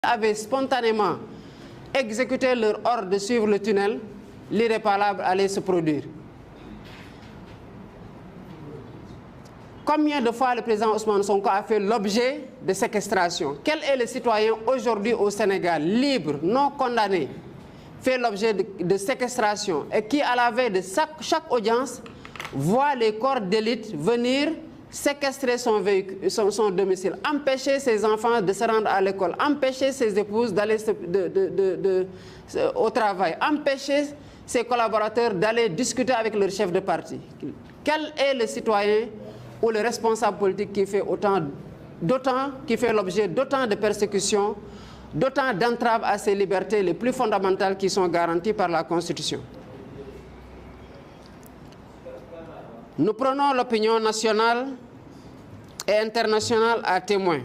avaient spontanément exécuté leur ordre de suivre le tunnel, l'irréparable allait se produire. Combien de fois le président Ousmane Sonko a fait l'objet de séquestration? Quel est le citoyen aujourd'hui au Sénégal, libre, non condamné, fait l'objet de séquestration et qui, à la veille de chaque audience, voit les corps d'élite venir séquestrer son domicile, empêcher ses enfants de se rendre à l'école, empêcher ses épouses d'aller au travail, empêcher ses collaborateurs d'aller discuter avec leur chef de parti? Quel est le citoyen ou le responsable politique qui fait l'objet d'autant de persécutions, d'autant d'entraves à ses libertés les plus fondamentales qui sont garanties par la Constitution? Nous prenons l'opinion nationale et internationale à témoin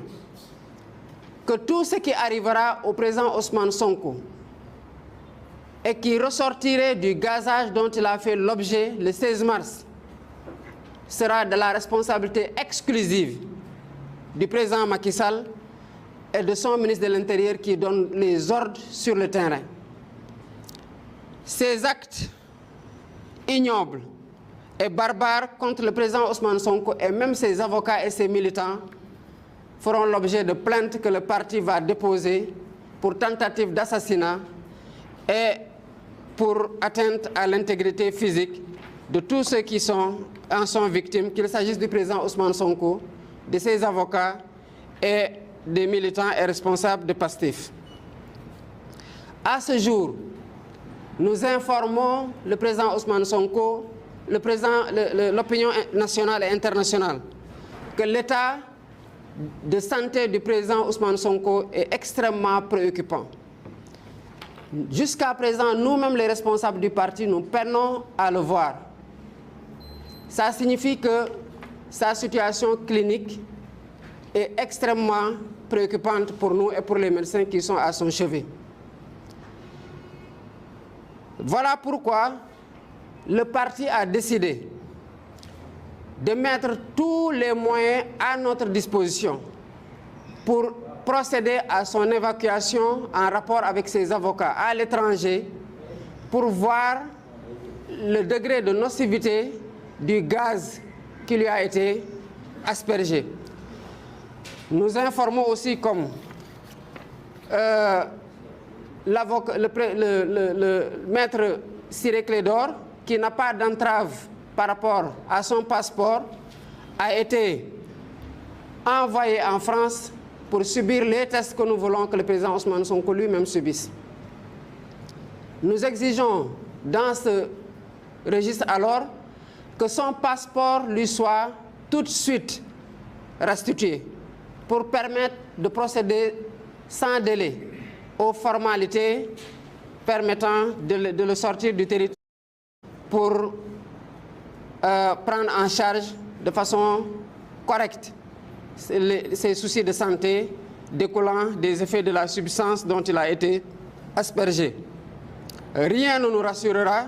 que tout ce qui arrivera au président Ousmane Sonko et qui ressortirait du gazage dont il a fait l'objet le 16 mars sera de la responsabilité exclusive du président Macky Sall et de son ministre de l'Intérieur qui donne les ordres sur le terrain. Ces actes ignobles et barbares contre le président Ousmane Sonko et même ses avocats et ses militants feront l'objet de plaintes que le parti va déposer pour tentative d'assassinat et pour atteinte à l'intégrité physique de tous ceux qui en sont victimes, qu'il s'agisse du président Ousmane Sonko, de ses avocats et des militants et responsables de Pastef. À ce jour, nous informons le président Ousmane Sonko, l'opinion nationale et internationale, que l'état de santé du président Ousmane Sonko est extrêmement préoccupant. Jusqu'à présent, nous-mêmes les responsables du parti, nous peinons à le voir. Ça signifie que sa situation clinique est extrêmement préoccupante pour nous et pour les médecins qui sont à son chevet. Voilà pourquoi le parti a décidé de mettre tous les moyens à notre disposition pour procéder à son évacuation en rapport avec ses avocats à l'étranger pour voir le degré de nocivité du gaz qui lui a été aspergé. Nous informons aussi comme le maître Ciré Clédor, qui n'a pas d'entrave par rapport à son passeport, a été envoyé en France pour subir les tests que nous voulons que le président Ousmane Sonko lui-même subisse. Nous exigeons dans ce registre alors que son passeport lui soit tout de suite restitué pour permettre de procéder sans délai aux formalités permettant de le sortir du territoire pour prendre en charge de façon correcte ses soucis de santé découlant des effets de la substance dont il a été aspergé. Rien ne nous rassurera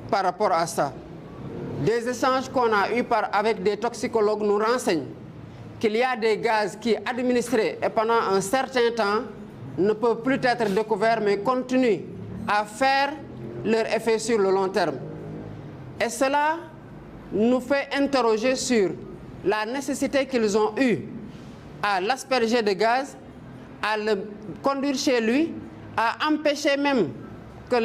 par rapport à ça. Des échanges qu'on a eus avec des toxicologues nous renseignent qu'il y a des gaz qui, administrés et pendant un certain temps, ne peuvent plus être découverts mais continuent à faire leur effet sur le long terme. Et cela nous fait interroger sur la nécessité qu'ils ont eue à l'asperger de gaz, à le conduire chez lui, à empêcher même que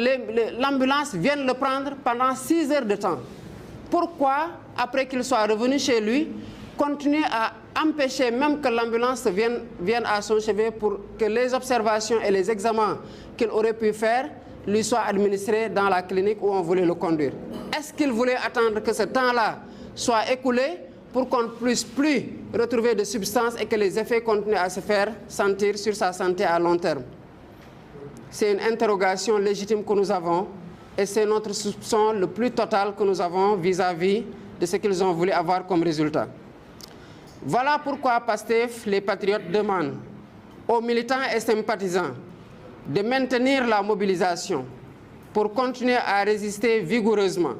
l'ambulance vienne le prendre pendant 6 heures de temps. Pourquoi, après qu'il soit revenu chez lui, continuer à empêcher même que l'ambulance vienne à son chevet pour que les observations et les examens qu'il aurait pu faire lui soient administrés dans la clinique où on voulait le conduire? Est-ce qu'il voulait attendre que ce temps-là soit écoulé pour qu'on ne puisse plus retrouver de substances et que les effets continuent à se faire sentir sur sa santé à long terme? C'est une interrogation légitime que nous avons et c'est notre soupçon le plus total que nous avons vis-à-vis de ce qu'ils ont voulu avoir comme résultat. Voilà pourquoi Pastef, les patriotes, demandent aux militants et sympathisants de maintenir la mobilisation pour continuer à résister vigoureusement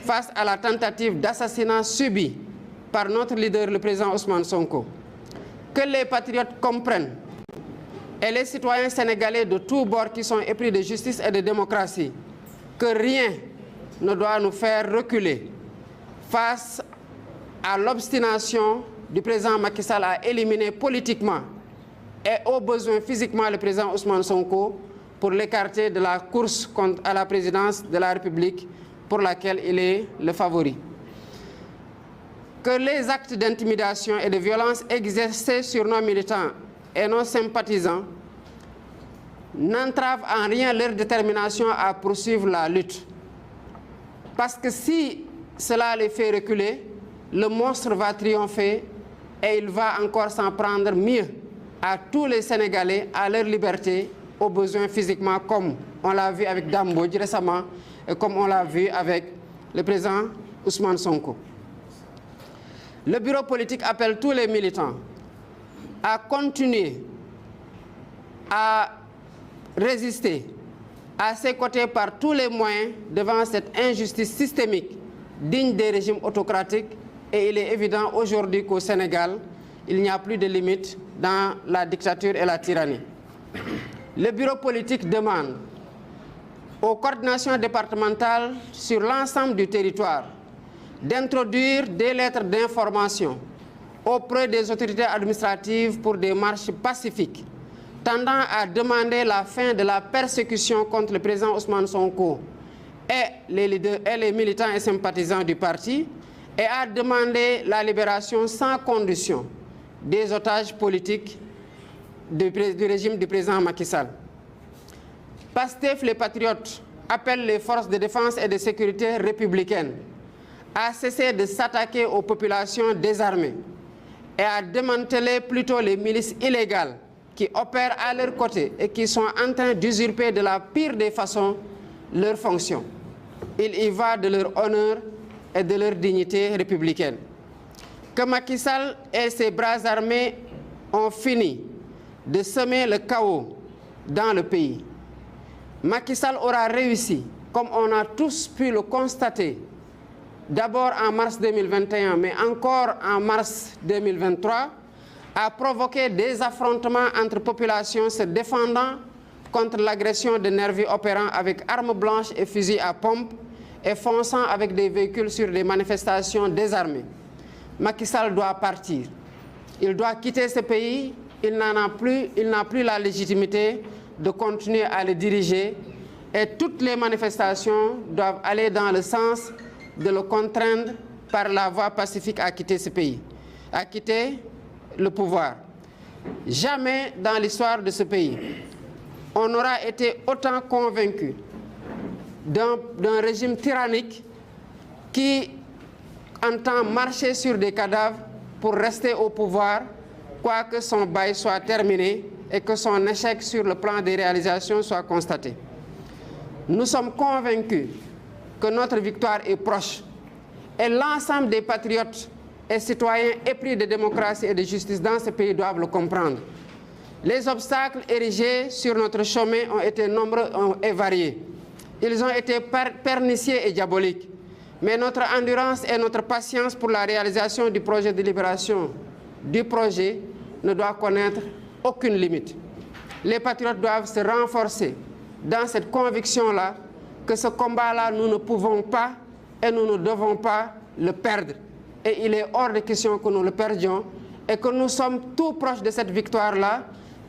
face à la tentative d'assassinat subie par notre leader, le président Ousmane Sonko. Que les patriotes comprennent et les citoyens sénégalais de tous bords qui sont épris de justice et de démocratie que rien ne doit nous faire reculer face à l'obstination du président Macky Sall à éliminer politiquement et au besoin physiquement le président Ousmane Sonko pour l'écarter de la course à la présidence de la République pour laquelle il est le favori. Que les actes d'intimidation et de violence exercés sur nos militants et nos sympathisants n'entravent en rien leur détermination à poursuivre la lutte. Parce que si cela les fait reculer, le monstre va triompher et il va encore s'en prendre mieux à tous les Sénégalais, à leur liberté, aux besoins physiquement, comme on l'a vu avec Dambodj récemment et comme on l'a vu avec le président Ousmane Sonko. Le bureau politique appelle tous les militants à continuer à résister à ses côtés par tous les moyens devant cette injustice systémique digne des régimes autocratiques. Et il est évident aujourd'hui qu'au Sénégal, il n'y a plus de limite dans la dictature et la tyrannie. Le bureau politique demande aux coordinations départementales sur l'ensemble du territoire d'introduire des lettres d'information auprès des autorités administratives pour des marches pacifiques tendant à demander la fin de la persécution contre le président Ousmane Sonko et les militants et sympathisants du parti et à demander la libération sans condition des otages politiques du régime du président Macky Sall. Pastef, les patriotes, appellent les forces de défense et de sécurité républicaines à cesser de s'attaquer aux populations désarmées et à démanteler plutôt les milices illégales qui opèrent à leur côté et qui sont en train d'usurper de la pire des façons leurs fonctions. Il y va de leur honneur et de leur dignité républicaine. Que Macky Sall et ses bras armés ont fini de semer le chaos dans le pays. Macky Sall aura réussi, comme on a tous pu le constater, d'abord en mars 2021, mais encore en mars 2023, à provoquer des affrontements entre populations se défendant contre l'agression de nervis opérant avec armes blanches et fusils à pompe et fonçant avec des véhicules sur des manifestations désarmées. Macky Sall doit partir. Il doit quitter ce pays. Il n'a plus la légitimité de continuer à le diriger et toutes les manifestations doivent aller dans le sens de le contraindre par la voie pacifique à quitter ce pays, à quitter le pouvoir. Jamais dans l'histoire de ce pays, on n'aura été autant convaincu d'un régime tyrannique qui entend marcher sur des cadavres pour rester au pouvoir, quoique son bail soit terminé et que son échec sur le plan des réalisations soit constaté. Nous sommes convaincus que notre victoire est proche et l'ensemble des patriotes et citoyens épris de démocratie et de justice dans ce pays doivent le comprendre. Les obstacles érigés sur notre chemin ont été nombreux et variés. Ils ont été pernicieux et diaboliques. Mais notre endurance et notre patience pour la réalisation du projet de libération du projet ne doit connaître aucune limite. Les patriotes doivent se renforcer dans cette conviction-là que ce combat-là, nous ne pouvons pas et nous ne devons pas le perdre. Et il est hors de question que nous le perdions et que nous sommes tout proches de cette victoire-là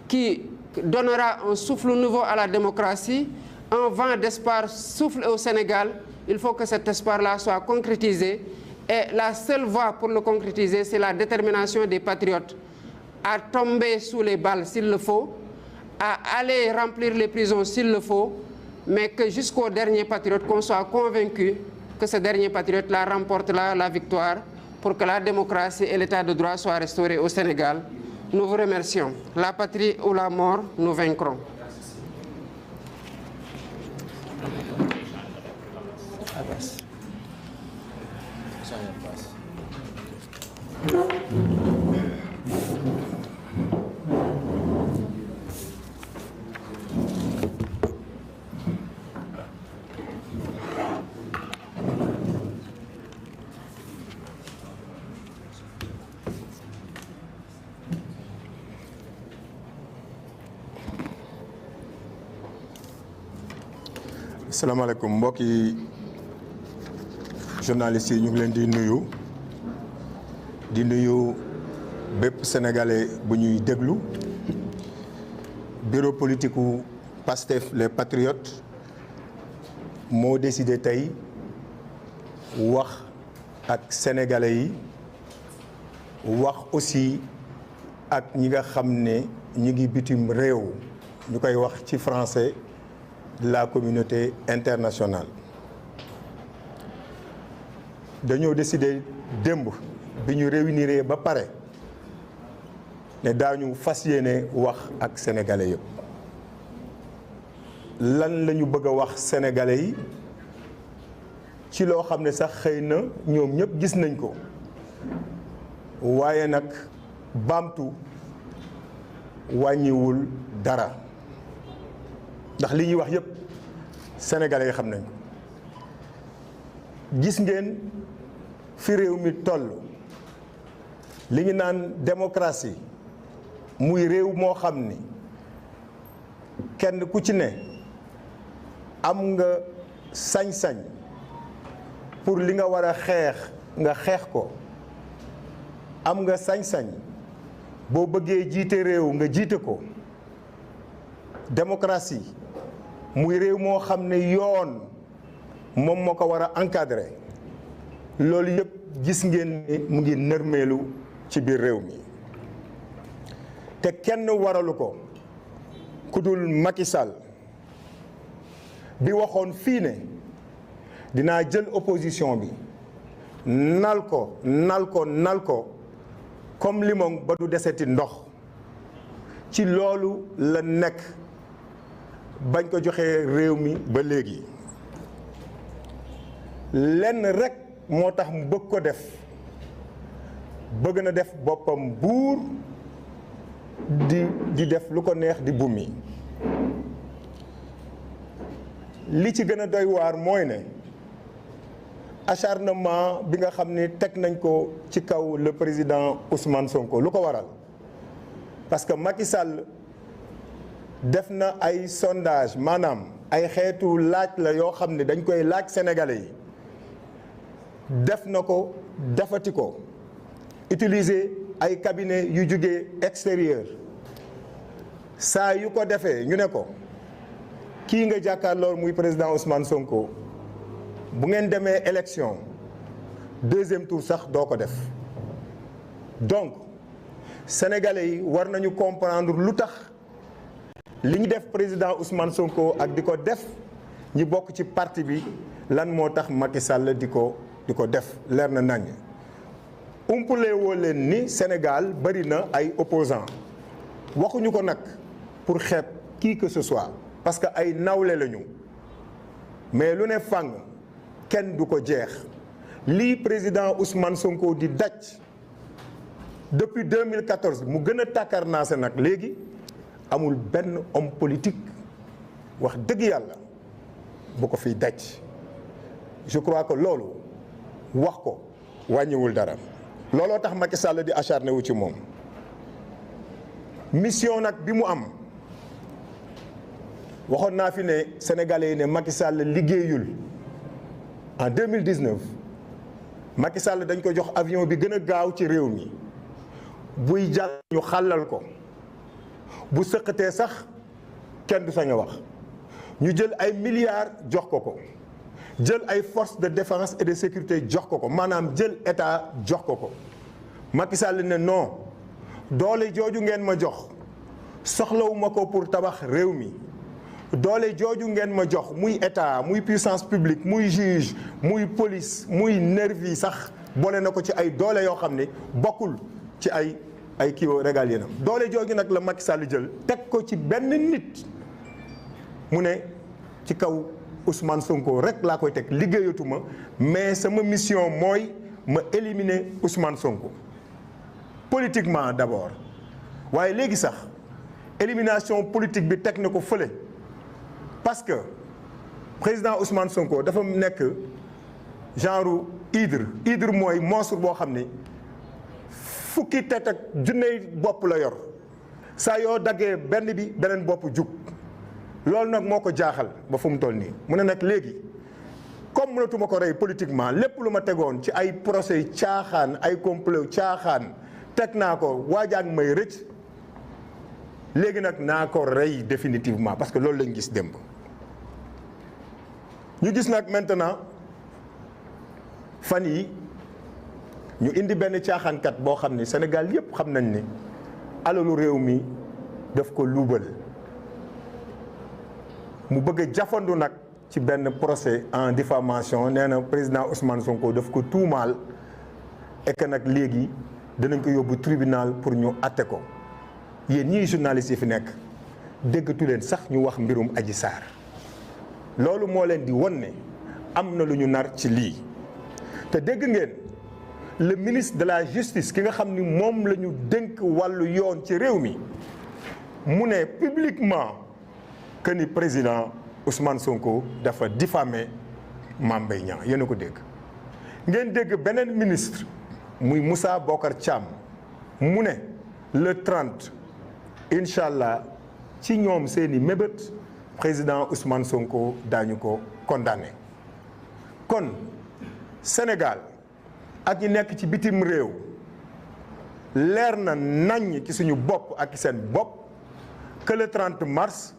qui donnera un souffle nouveau à la démocratie, un vent d'espoir souffle au Sénégal. Il faut que cet espoir-là soit concrétisé. Et la seule voie pour le concrétiser, c'est la détermination des patriotes à tomber sous les balles s'il le faut, à aller remplir les prisons s'il le faut, mais que jusqu'au dernier patriote, qu'on soit convaincu que ce dernier patriote-là remportera la victoire pour que la démocratie et l'état de droit soient restaurés au Sénégal. Nous vous remercions. La patrie ou la mort, nous vaincrons. salaamaaleykum mbokki journalistes yi ñu ngi leen di nuyu bépp sénégalais bu ñuy déglu. Bureau politique u Pastef les patriotes moo décidé tey wax ak sénégalais yi wax aussi ak ñi nga xam ne ñi ngi bitim réew ñu koy wax ci français la communauté internationale. dañoo décidé démb bi ñu réunir ba pare ne daañu fas yéene wax ak sénégalais yëpp. lan la ñu bëgg a wax sénégalais yi ci loo xam ne sax xëy na ñoom ñëpp gis nañ ko waaye nag baamtu wàññiwul dara ndax li ñuy wax yëpp sénégalais yi xam nañ ko. gis ngeen fi réew mi toll li ñu naan démocratie muy réew moo xam ni kenn ku ci ne am nga sañ-sañ pour li nga war a xeex nga xeex ko, am nga sañ-sañ boo bëggee jiite réew nga jiite ko. démocratie muy réew moo xam ne yoon moom moo ko war a encadrer loolu yëpp gis ngeen ni mu ngi nërmeelu ci biir réew mi te kenn waralu ko ku dul Macky Sall bi waxoon fii ne dinaa jël opposition bi nal ko comme limon ba du deseti ndox. ci loolu la nekk bañ ko joxee réew mi ba léegi. lenn rekk moo tax mu bëgg ko def, bëgg na def boppam buur di def lu ko neex di bumi. li ci gën a doy waar mooy ne acharnement bi nga xam ne teg nañ ko ci kaw le président Ousmane Sonko lu ko waral parce que Macky Sall def na ay sondage maanaam ay xeetu laaj la yoo xam ne dañ koy laaj sénégalais yi def na ko defati ko utiliser ay cabinet yu jóge extérieur saa yu ko defee ñu ne ko kii nga jàkkaarloo muy président Ousmane Sonko bu ngeen demee élection deuxième tour sax doo ko def. donc sénégalais yi war nañu comprendre lu tax li ñu def président Ousmane Sonko ak di ko def ñi bokk ci parti bi lan moo tax Macky Sall di ko def leer na nañ. umpule woo leen ni Sénégal bari na ay opposants waxuñu ko nag pour xeeb qui que ce soit parce que ay nawle lañu mais lu ne fàng kenn du ko jeex. lii président Ousmane Sonko di daj depuis 2014 mu gën a tàkkarnaase nag léegi amul benn homme politique wax dëgg yàlla bu ko fiy daj. je crois que loolu wax ko wàññiwul dara. looloo tax Macky Sall di acharné wu ci moom. mission nag bi mu am waxoon naa fi ne sénégalais yi ne Macky Sall liggéeyul. en 2019 Macky Sall dañ ko jox avion bi gën a gaaw ci réew mi buy jàll ñu xàllal ko bu sëqatee sax kenn du sañ a wax ñu jël ay milliards jox ko jël ay forces de défense et de sécurité jox ko maanaam jël état jox ko Macky Sall ne non doole jooju ngeen ma jox soxlawuma ko pour tabax réew mi. doole jooju ngeen ma jox muy état muy puissance publique muy juge muy police muy nervi sax boole na ko ci ay doole yoo xam ne bokkul ci ay kii régalien am doole jooju nag la Macky Sall jël teg ko ci benn nit mu ne ci kaw Ousmane Sonko rek laa koy teg liggéeyatuma mais sama mission mooy ma éliminer Ousmane Sonko politiquement d'abord waaye léegi sax élimination politique bi teg na ko fële. parce que président Ousmane Sonko dafa nekk genre hydre mooy monstre boo xam ni fukki tet ak junney bopp la yor saa yoo daggee benn bi beneen bopp jug loolu nag moo ko jaaxal ba fu mu toll nii mu ne nag léegi comme mënatuma ko rey politiquement lépp lu ma tegoon ci ay procès caaxaan ay complot caaxaan teg naa ko waajaag may rëcc léegi nag naa ko rey définitivement parce que loolu lañ gis démb. ñu gis nag maintenant fan yi ñu indi benn caaxaankat boo xam ni Sénégal yépp xam nañ ni alalu réew mi daf ko luubal mu bëgg a jafandu nag ci benn procès en diffamation nee na président Ousmane Sonko daf ko tuumaal et que nag léegi danañ ko yóbbu tribunal pour ñu atte ko yéen ñii journalistes yi fi nekk déggatu leen sax ñu wax mbirum Adji Sarr loolu moo leen di won ne am na lu ñu nar ci lii te dégg ngeen le ministre de la justice ki nga xam ni moom la ñu dénk wàllu yoon ci réew mi mu ne publiquement que ni président Ousmane Sonko dafa diffamé Mame Mbaye Niang yéen a ko dégg. ngeen dégg beneen ministre muy Moussa Bocar Thiam mu ne le 30 incha allah ci ñoom seeni mébét président Ousmane Sonko daañu ko condamné kon Sénégal ak ñi nekk ci bitim réew leer na naññ ci suñu bopp ak seen bopp que le 30 mars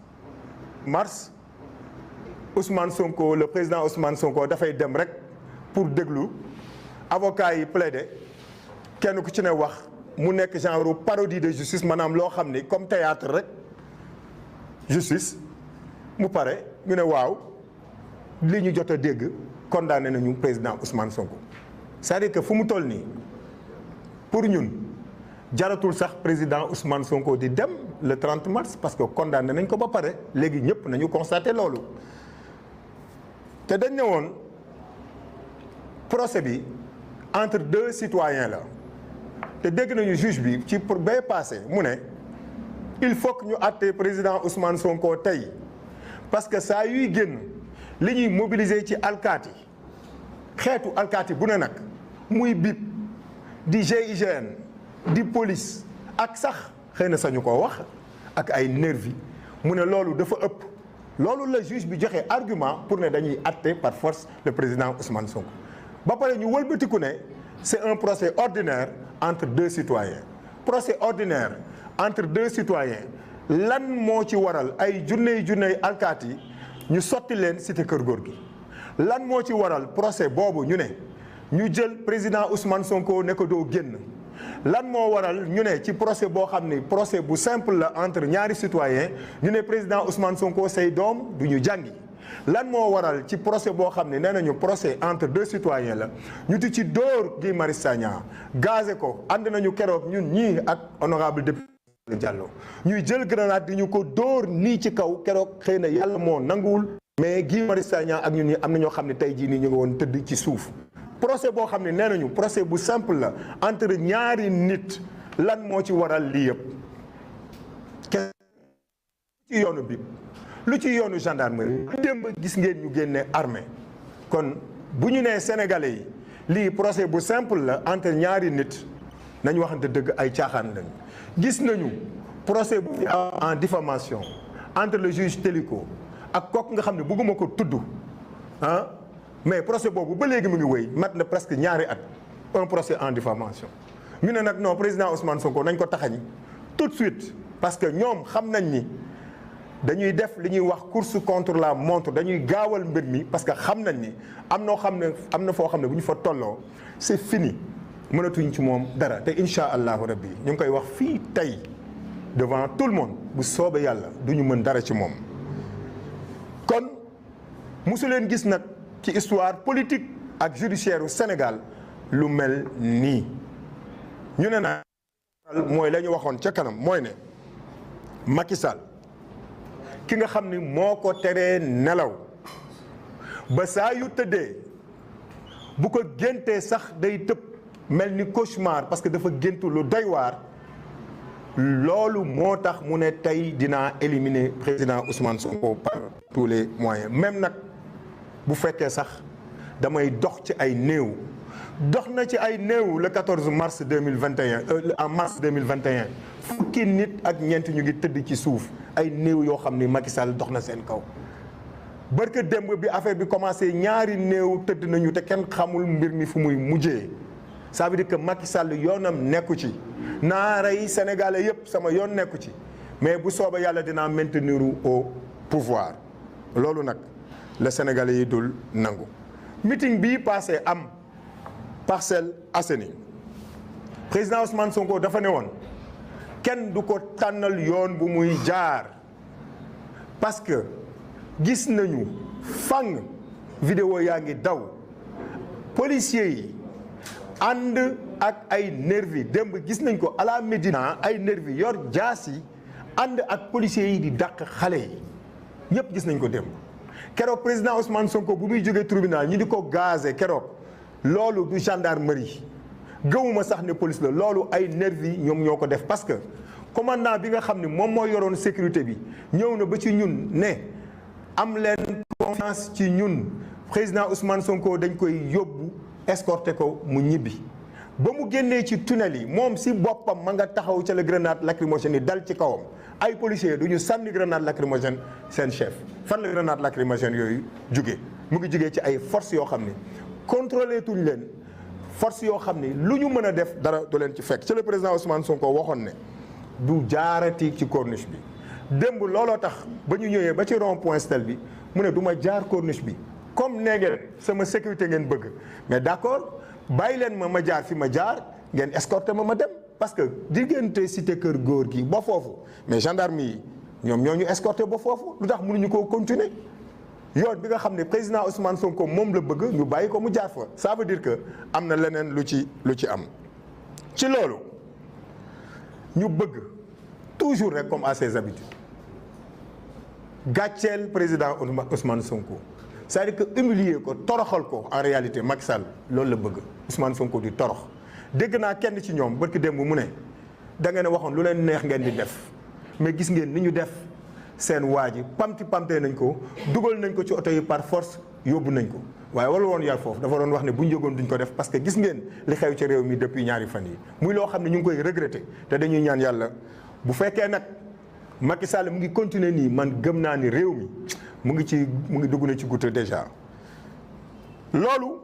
Ousmane Sonko le président Ousmane Sonko dafay dem rek pour déglu avocat yi plaider kenn ku ci ne wax mu nekk genre parodie de justice maanaam loo xam ni comme théâtre rek justice mu pare ñu ne waaw li ñu jot a dégg condamné nañu président Ousmane Sonko c'est-à-dire que fu mu toll nii pour ñun jaratul sax président Ousmane Sonko di dem le 30 mars parce que condamné nañ ko ba pare léegi ñëpp nañu constaté loolu te dañ ne woon procès bi entre deux citoyens la te dégg nañu juge bi ci pour bay passé mu ne il faut que ñu àtte président Ousmane Sonko tey parce que saa yuy génn li ñuy mobiliser ci alkaati xeetu alkaati bu ne nag muy BIP di GIGN di police ak sax xëy na sañu ko wax ak ay nervi mu ne loolu dafa ëpp loolu la juge bi joxe argument pour ne dañuy àtte par force le président Ousmane Sonko ba pare ñu wëlbatiku ne c'est un procès ordinaire entre deux citoyens procès ordinaire entre deux citoyens lan moo ci waral ay junney alkaati ñu sotti leen cité kër góor gi lan moo ci waral procès boobu ñu ne ñu jël président Ousmane Sonko ne ko doo génn lan moo waral ñu ne ci procès boo xam ni procès bu simple la entre ñaari citoyen ñu ne président Ousmane Sonko say doom du ñu jàngi lan moo waral ci procès boo xam ne nee nañu procès entre deux citoyens la ñu di ci dóor Guy Marius Sagna gazé ko ànd nañu keroog ñun ñii ak honorable député Diallo ñuy jël grenade di ñu ko dóor nii ci kaw keroog xëy na yàlla moo nanguwul mais Guy Marius Sagna ak ñun ñi am na ñoo xam ne tey jii nii ñu ngi woon tëdd ci suuf procès boo xam ne nee nañu procès bu simple la entre ñaari nit lan moo ci waral lii yëpp kenn ci yoonu bi lu ci yoonu gendarmerie démb gis ngeen ñu génne armée kon bu ñu nee sénégalais yi lii procès bu simple la entre ñaari nit nañu waxante dëgg ay caaxaan lañu gis nañu procès bu en diffamation entre le juge Téliko ak kooku nga xam ne bëgguma ko tudd ah mais procès boobu ba léegi mu ngi wéy mat na presque ñaari at un procès en diffamation ñu ne nag non président Ousmane Sonko nañ ko taxañ tout de suite parce que ñoom xam nañ ni dañuy def li ñuy wax course contre la montre dañuy gaawal mbir mi parce que xam nañ ni am na foo xam ne bu ñu fa tolloo c'est fini mënatuñ ci moom dara te incha allahu rabbi ñu ngi koy wax fii tey devant tout le monde bu soobee yàlla du ñu mën dara ci moom kon mosu leen gis nag ci histoire politique ak judiciaire u Sénégal lu mel nii ñu ne nag mooy la ñu waxoon ca kanam mooy ne Macky Sall ki nga xam ni moo ko teree nelaw ba saa yu tëddee bu ko géntee sax day tëb mel ni cauchemar parce que dafa géntu lu doy waar loolu moo tax mu ne tey dinaa éliminer président Ousmane Sonko par tous les moyens même nag bu fekkee sax damay dox ci ay néew dox na ci ay néew le 14 mars 2021 en mars 2021 fukki nit ak ñeent ñu ngi tëdd ci suuf ay néew yoo xam ni Macky Sall dox na seen kaw. barke démb bi affaire bi commencé ñaari néew tëdd nañu te kenn xamul mbir mi fu muy mujjee ça veut dire que Macky Sall yoonam nekku ci naa rey sénégalais yépp sama yoon nekku ci mais bu soobee yàlla dinaa maintenir au pouvoir loolu nag la sénégalais yi dul nangu. meeting bii passé am Parcelles Assainies président Ousmane Sonko dafa ne woon kenn du ko tànnal yoon bu muy jaar parce que gis nañu fang vidéo yaa ngi daw policiers yi ànd ak ay nervi démb gis nañ ko à la Médina ay nervi yor jaas yi ànd ak policiers yi di dàq xale yi ñëpp gis nañ ko démb. keroog président Ousmane Sonko bu muy jógee tribunal ñi di ko gazé keroog loolu du gendarmerie gëwuma sax ne police la loolu ay nervi ñoom ñoo ko def parce que commandant bi nga xam ne moom moo yoroon sécurité bi ñëw na ba ci ñun ne am leen confiance ci ñun président Ousmane Sonko dañ koy yóbbu escorté ko mu ñibbi ba mu génnee ci tunnel yi moom si boppam ma nga taxaw ca la grenade lacrymogène yi dal ci kawam ay policiers du ñu sànni grenade lacrymogène seen chef fan la grenade lacrymogène yooyu jugee mu ngi jugee ci ay forces yoo xam ne contrôlé tuñ leen force yoo xam ne lu ñu mën a def dara du leen ci fekk ci le président Ousmane Sonko waxoon ne du jaarati ci corniche bi démb looloo tax ba ñu ñëwee ba ci rond point Stel bi mu ne du ma jaar corniche bi comme nee ngeen sama sécurité ngeen bëgg mais d'accord bàyyi leen ma jaar fi ma jaar ngeen escorté ma dem parce que diggante cité kër góor gi ba foofu mais gendarme yi ñoom ñoo ñu escorté ba foofu lu tax mënuñu koo continuer yoon bi nga xam ne président Ousmane Sonko moom la bëgg ñu bàyyi ko mu jaar fa ça veut dire que am na leneen lu ci am ci loolu ñu bëgg toujours rek comme à ses habitudes gàcceel président Ousmane Sonko c'est-à-dire que humilier ko toroxal ko en réalité Macky Sall loolu la bëgg Ousmane Sonko di torox dégg naa kenn ci ñoom barki démb mu ne da ngeen a waxoon lu leen neex ngeen di def mais gis ngeen ni ñu def seen waa ji pamtee nañ ko dugal nañ ko ci oto yi par force yóbbu nañ ko waaye wala woon yar foofu dafa doon wax ne bu ñu jógoon duñ ko def parce que gis ngeen li xew ci réew mi depuis ñaari fan yi muy loo xam ne ñu ngi koy regretter te dañuy ñaan yàlla bu fekkee nag Macky Sall mu ngi continuer nii man gëm naa ni réew mi mu ngi dugg na ci goutte déjà loolu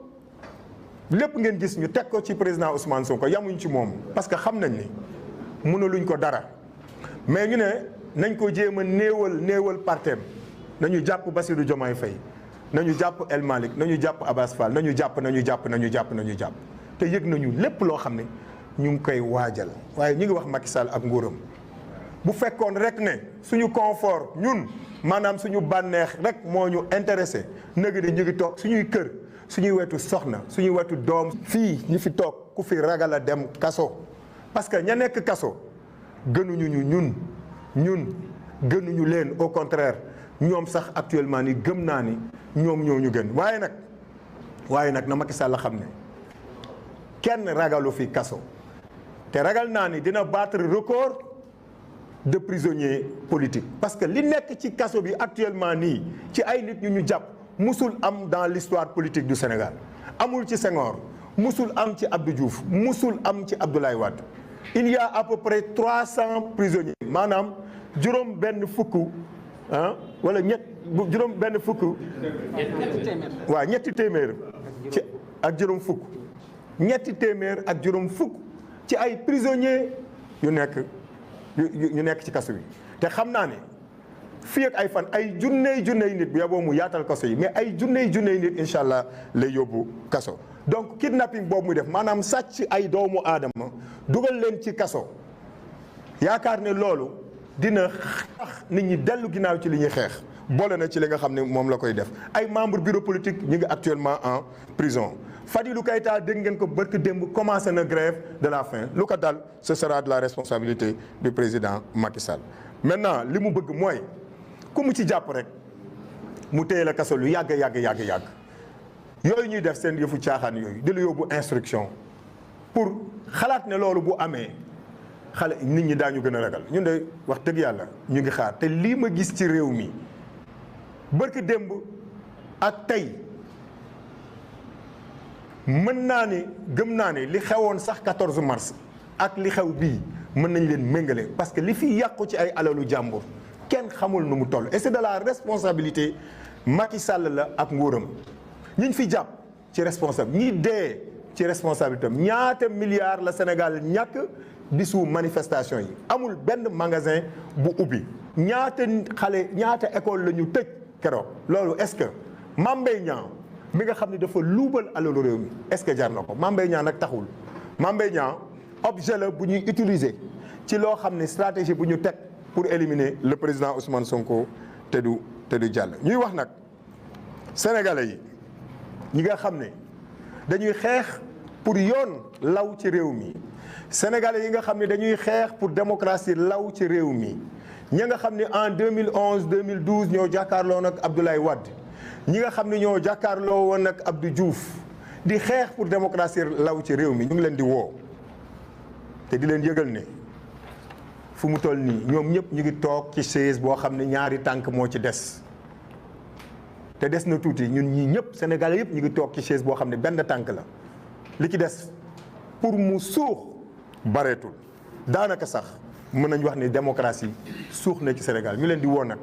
lépp ngeen gis ñu teg ko ci président Ousmane Sonko yamuñ ci moom parce que xam nañ ni mënaluñ ko dara mais ñu ne nañ ko jéem a néewal parteem nañu jàpp Bassirou Diomaye Faye nañu jàpp El Malick nañu jàpp Abass Fall nañu jàpp te yëg nañu lépp loo xam ne ñu ngi koy waajal waaye ñu ngi wax Macky Sall ak nguuram bu fekkoon rek ne suñu confort ñun maanaam suñu bànneex rek moo ñu intéressé nëg di ñu ngi toog suñuy kër suñuy wetu soxna suñuy wetu doom fii ñi fi toog ku fi ragal a dem kaso parce que ña nekk kaso gënuñu ñun gënuñu leen au contraire ñoom sax actuellement ni gëm naa ni ñoom ñoo ñu gën waaye nag na Macky Sall xam ne kenn ragalu fi kaso te ragal naa ni dina battre record de prisonniers politiques parce que li nekk ci kaso bi actuellement nii ci ay nit ñu jàpp musul am dans l'histoire politique du Sénégal amul ci Senghor musul am ci Abdou Diouf musul am ci Abdoulaye Wade il y a à peu près 300 prisonniers maanaam juróom benn fukk wala juróom benn fukk waaw ñetti téeméer ci ak juróom fukk ñetti téeméer ak juróom fukk ci ay prisonniers yu nekk ci kaso bi te xam naa ne fii ak ay fan ay junney nit bu yaboo mu yaatal kaso yi mais ay junney nit incha allah lay yóbbu kaso donc kidnapping boobu muy def maanaam sàcc ay doomu aadama dugal leen ci kaso yaakaar ne loolu dina tax nit ñi dellu ginnaaw ci li ñuy xeex boole na ci li nga xam ne moom la koy def ay membre bureau politique ñu ngi actuellement en prison Fadilou Keïta dégg ngeen ko barki démb commencé na grève de la faim lu ko dal ce sera de la responsabilité du président Macky Sall maintenant li mu bëgg mooy ku mu ci jàpp rek mu téye la kaso lu yàgg yooyu ñuy def seen yëfu caaxaan yooyu di la yóbbu instruction pour xalaat ne loolu bu amee xale nit ñi daañu gën a ragal ñun de wax dëgg yàlla ñu ngi xaar te lii ma gis ci réew mi barki démb ak tey mën naa ni gëm naa ni li xewoon sax 14 mars ak li xew bii mën nañ leen méngale parce que li fi yàqu ci ay alalu jàmbur kenn xamul nu mu toll et c'est de la responsabilité Macky Sall la ak nguuram ñiñ fi jàpp ci responsable ñi dee ci responsabilité am ñaata milliards la Sénégal ñàkk bisu manifestation yi amul benn magasin bu ubbi ñaata xale ñaata école la ñu tëj keroog loolu est-ce que Mame Mbaye Niang mi nga xam ne dafa luubal alalu réew mi est-ce que jar na ko Mame Mbaye Niang nag taxul Mame Mbaye Niang objet la bu ñuy utiliser ci loo xam ne stratégie bu ñu teg pour éliminer le président Ousmane Sonko te du jàll. ñuy wax nag sénégalais yi ñi nga xam ne dañuy xeex pour yoon law ci réew mi sénégalais yi nga xam ne dañuy xeex pour démocratie law ci réew mi ñi nga xam ne en 2011 2012 ñoo jàkkaarloo nag Abdoulaye Wade ñi nga xam ne ñoo jàkkaarloo woon nag Abdou Diouf di xeex pour démocratie law ci réew mi ñu ngi leen di woo te di leen yëgal ne fu mu toll nii ñoom ñëpp ñu ngi toog ci chaise boo xam ne ñaari tànk moo ci des te des na tuuti ñun ñii ñëpp sénégalais yëpp ñu ngi toog ci chaise boo xam ne benn tànk la li ci des pour mu suux bareetul daanaka sax mën nañu wax ni démocratie suux na ci Sénégal ñu leen di woo nag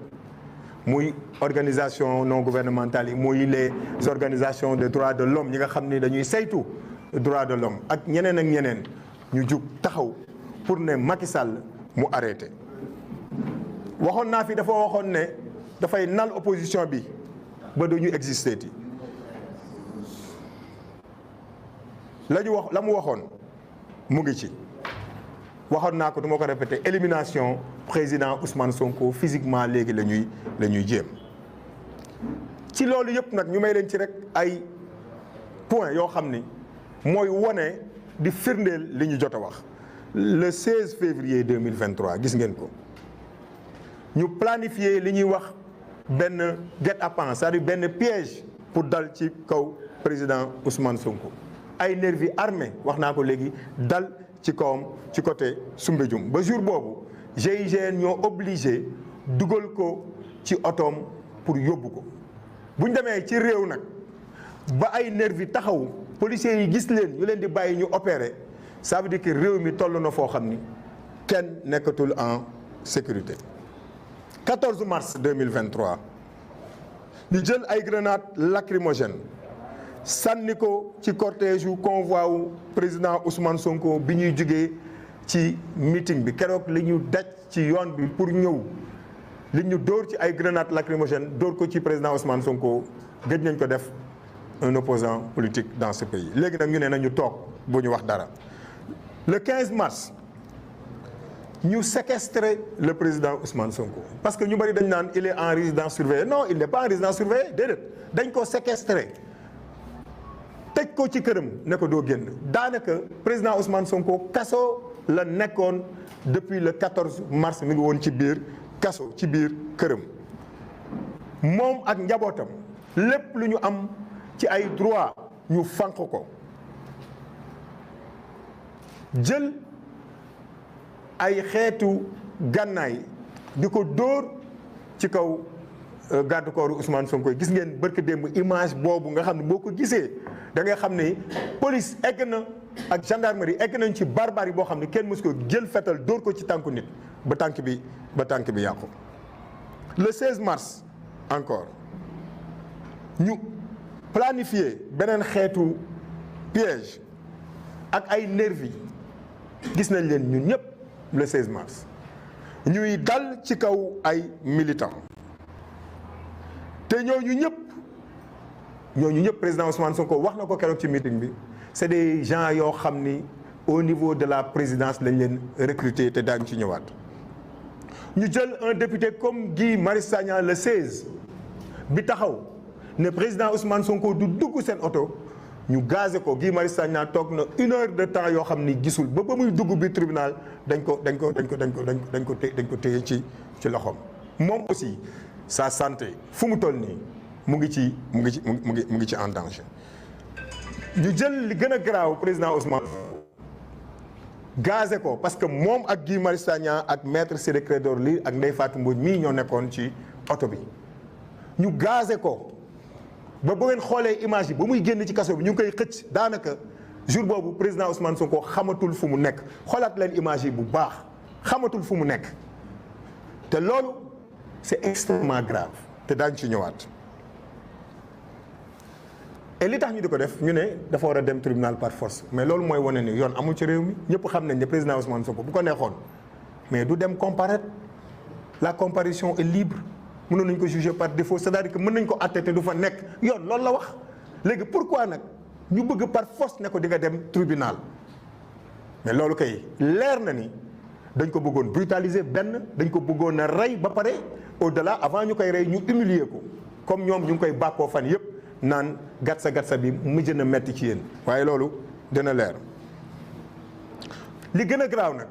muy organisation non gouvernementale yi muy les organisations de droits de l'homme ñi nga xam ni dañuy saytu droits de l'homme ak ñeneen ñu jug taxaw pour ne Macky Sall mu arrêté. waxoon naa fi dafa waxoon ne dafay nal opposition bi ba du ñu existé ti la mu waxoon mu ngi ci waxoon naa ko du ma ko répété élimination président Ousmane Sonko physiquement léegi la ñuy jéem ci loolu yëpp nag ñu may leen ci rek ay point yoo xam ni mooy wone di firndeel li ñu jot a wax le 16 février 2023 gis ngeen ko ñu planifier li ñuy wax benn guet-apens c'est-à-dire benn piège pour dal ci kaw président Ousmane Sonko ay nervis armés wax naa ko léegi dal ci kawam ci côté Soumbédioune ba jour boobu GIGN ñoo obligé dugal ko ci otoom pour yóbbu ko bu ñu demee ci réew nag ba ay nervis taxaw policiers yi gis leen ñu leen di bàyyi ñu opérer ça veut dire que réew mi toll na foo xam ni kenn nekkatul en sécurité 14 mars 2023 ñu jël ay grenades lacrymogènes sànni ko ci cortège yu convoi wu président Ousmane Sonko bi ñuy jógee ci meeting bi keroog li ñu daj ci yoon bi pour ñëw li ñu dóor ci ay grenades lacrymogènes dóor ko ci président Ousmane Sonko gëj nañ ko def un opposant politique dans ce pays léegi nag ñu ne nañu toog bu ñu wax dara le 15 mars ñu séquestrer le président Ousmane Sonko parce que ñu bari dañ naan il est en résidence surveillée non il n'est pas en résidence surveillée déedéet dañ ko séquestrer tëj ko ci këram ne ko doo génn daanaka président Ousmane Sonko kaso la nekkoon depuis le 14 mars mi ngi woon ci biir kaso ci biir këram moom ak njabootam lépp lu ñu am ci ay droit ñu fànq ko jël ay xeetu gànnaay di ko dóor ci kaw garde corps Ousmane Sonko gis ngeen barke démb image boobu nga xam ne boo ko gisee da ngay xam ne police egg na ak gendarmerie egg nañ ci barbarie boo xam ne kenn mësu ko jël fetal dóor ko ci tànku nit ba tànk bi yàqu. le 16 mars encore ñu planifier beneen xeetu piège ak ay nervis gis nañ leen ñun ñëpp le 16 mars ñuy dal ci kaw ay militants te ñooñu ñëpp président Ousmane Sonko wax na ko keroog ci meeting bi c'est des gens yoo xam ni au niveau de la présidence lañ leen recruter te daañu ci ñëwaat. ñu jël un député comme Guy Marius Sagna le 16 bi taxaw ne président Ousmane Sonko du dugg seen oto ñu gazé ko Guy Marius Sagna toog na 1 heure de temps yoo xam ni gisul ba muy dugg bi tribunal dañ ko téye ci loxoom. moom aussi sa santé fu mu toll nii mu ngi ci en danger. ñu jël li gën a garaaw président Ousmane gazé ko parce que moom ak Guy Marius Sagna ak maître Ciré Clédor Ly ak Ndeye Fatou Mbodj mii ñoo nekkoon ci oto bi ñu gazé ko ba ngeen xoolee image yi ba muy génn ci kaso bi ñu ngi koy xëcc daanaka jour boobu président Ousmane Sonko xamatul fu mu nekk xoolaat leen image yi bu baax xamatul fu mu nekk te loolu c'est extrêmement grave te daañu ci ñëwaat. et li tax ñu di ko def ñu ne dafa war a dem tribunal par force mais loolu mooy wane ni yoon amul ci réew mi ñëpp xam nañ ne président Ousmane Sonko bu ko neexoon mais du dem comparaître la comparution est libre mënoon nañ ko juger par défaut c'est-à-dire que mën nañ ko àtte te du fa nekk yoon loolu la wax léegi pourquoi nag ñu bëgg par force ne ko di nga dem tribunal mais loolu kay leer na ni dañ ko bëggoon brutaliser benn dañ ko bëggoon a rey ba pare au-delà avant ñu koy rey ñu humilier ko comme ñoom ñu ngi koy bàkkoo fan yëpp naan gatsa bi mujj na metti ci yéen waaye loolu dina leer li gën a garaaw nag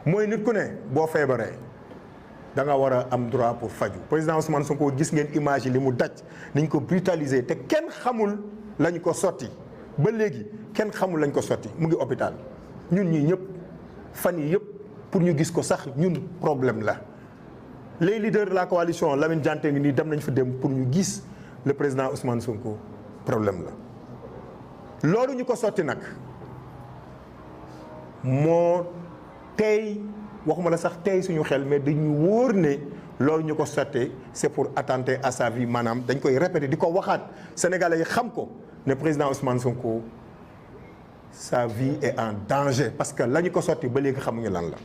mooy nit ku ne boo feebaree da nga war a am droit pour faju président Ousmane Sonko gis ngeen image yi li mu daj niñ ko brutaliser te kenn xamul lañ ko sotti ba léegi kenn xamul lañ ko sotti mu ngi hôpital ñun ñii ñëpp fan yi yëpp pour ñu gis ko sax ñun problème la les leaders de la coalition Lamine Diante ngi nii dem nañ fa dem pour ñu gis le président Ousmane Sonko problème la loolu ñu ko sotti nag moo tey waxuma la sax tey suñu xel mais dañu wóor ne loolu ñu ko sottee c'est pour attenter à sa vie maanaam dañ koy répéter di ko waxaat sénégalais yi xam ko ne président Ousmane Sonko sa vie est en danger parce que la ñu ko sotti ba léegi xamuñu lan la.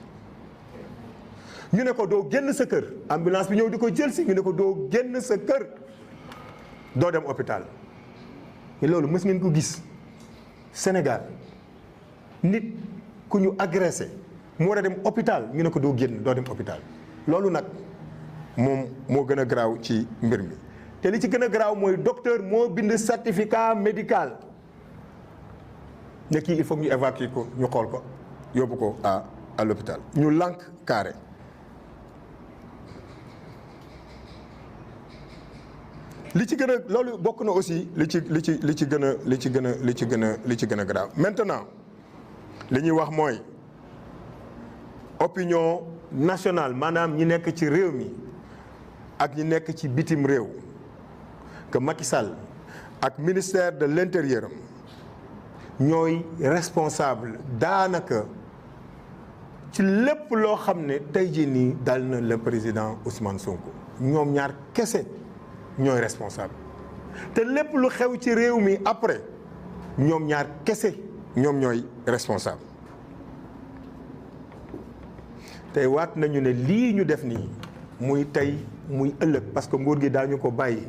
ñu ne ko doo génn sa kër ambulance bi ñëw di ko jël si ñu ne ko doo génn sa kër doo dem hôpital mais loolu mës ngeen ko gis Sénégal nit ku ñu agressé mu war a dem hôpital ñu ne ko doo génn doo dem hôpital loolu nag moom moo gën a garaaw ci mbir mi te li ci gën a garaaw mooy docteur moo bind certificat médical ne kii il faut ñu évacuer ko ñu xool ko yóbbu ko à l'hôpital ñu lànk carré. li ci gën a loolu bokk na aussi li ci gën a grave maintenant li ñuy wax mooy opinion nationale maanaam ñi nekk ci réew mi ak ñi nekk ci bitim réew que Macky Sall ak ministère de l'intérieur ñooy responsable daanaka ci lépp loo xam ne tey jii nii dal na le président Ousmane Sonko ñoom ñaar kese ñooy responsable te lépp lu xew ci réew mi après ñoom ñaar kese ñoom ñooy responsable tey waat nañu ne lii ñu def nii muy tey muy ëllëg parce que nguur gi daañu ko bàyyi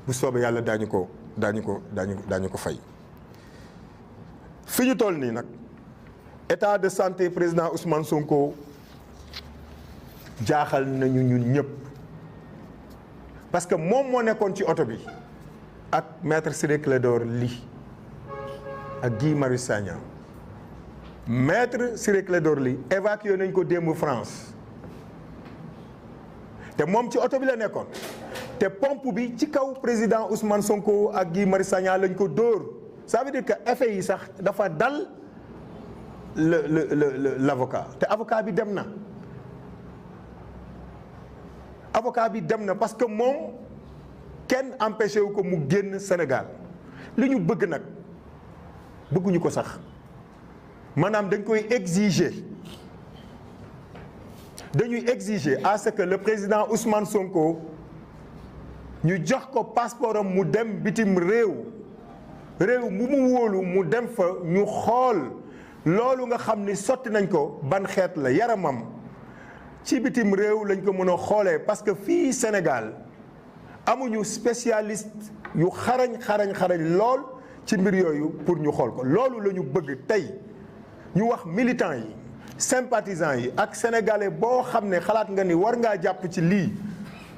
bu soobee yàlla daañu ko fay. fi ñu toll nii nag état de santé président Ousmane Sonko jaaxal nañu ñun ñëpp. parce que moom moo nekkoon ci oto bi ak maître Ciré Clédor Ly ak Guy Marius Sagna maître Ciré Clédor Ly évacué nañ ko démb France te moom ci oto bi la nekkoon te pompe bi ci kaw président Ousmane Sonko ak Guy Marius Sagna lañ ko dóor ça veut dire que effet yi sax dafa dal l'avocat te avocat bi dem na. avocat bi dem na parce que moom kenn empêché wu ko mu génn Sénégal li ñu bëgg nag bëgguñu ko sax maanaam dañ koy exiger dañuy exiger à ce que le président Ousmane Sonko ñu jox ko passeport am mu dem bitim réew mu mu wóolu mu dem fa ñu xool loolu nga xam ni sotti nañ ko ban xeet la yaramam ci bitim réew lañ ko mën a xoolee parce que fii Sénégal amuñu spécialiste yu xarañ lool ci mbir yooyu pour ñu xool ko loolu la ñu bëgg tey ñu wax militants yi sympathisants yi ak sénégalais boo xam ne xalaat nga ni war ngaa jàpp ci lii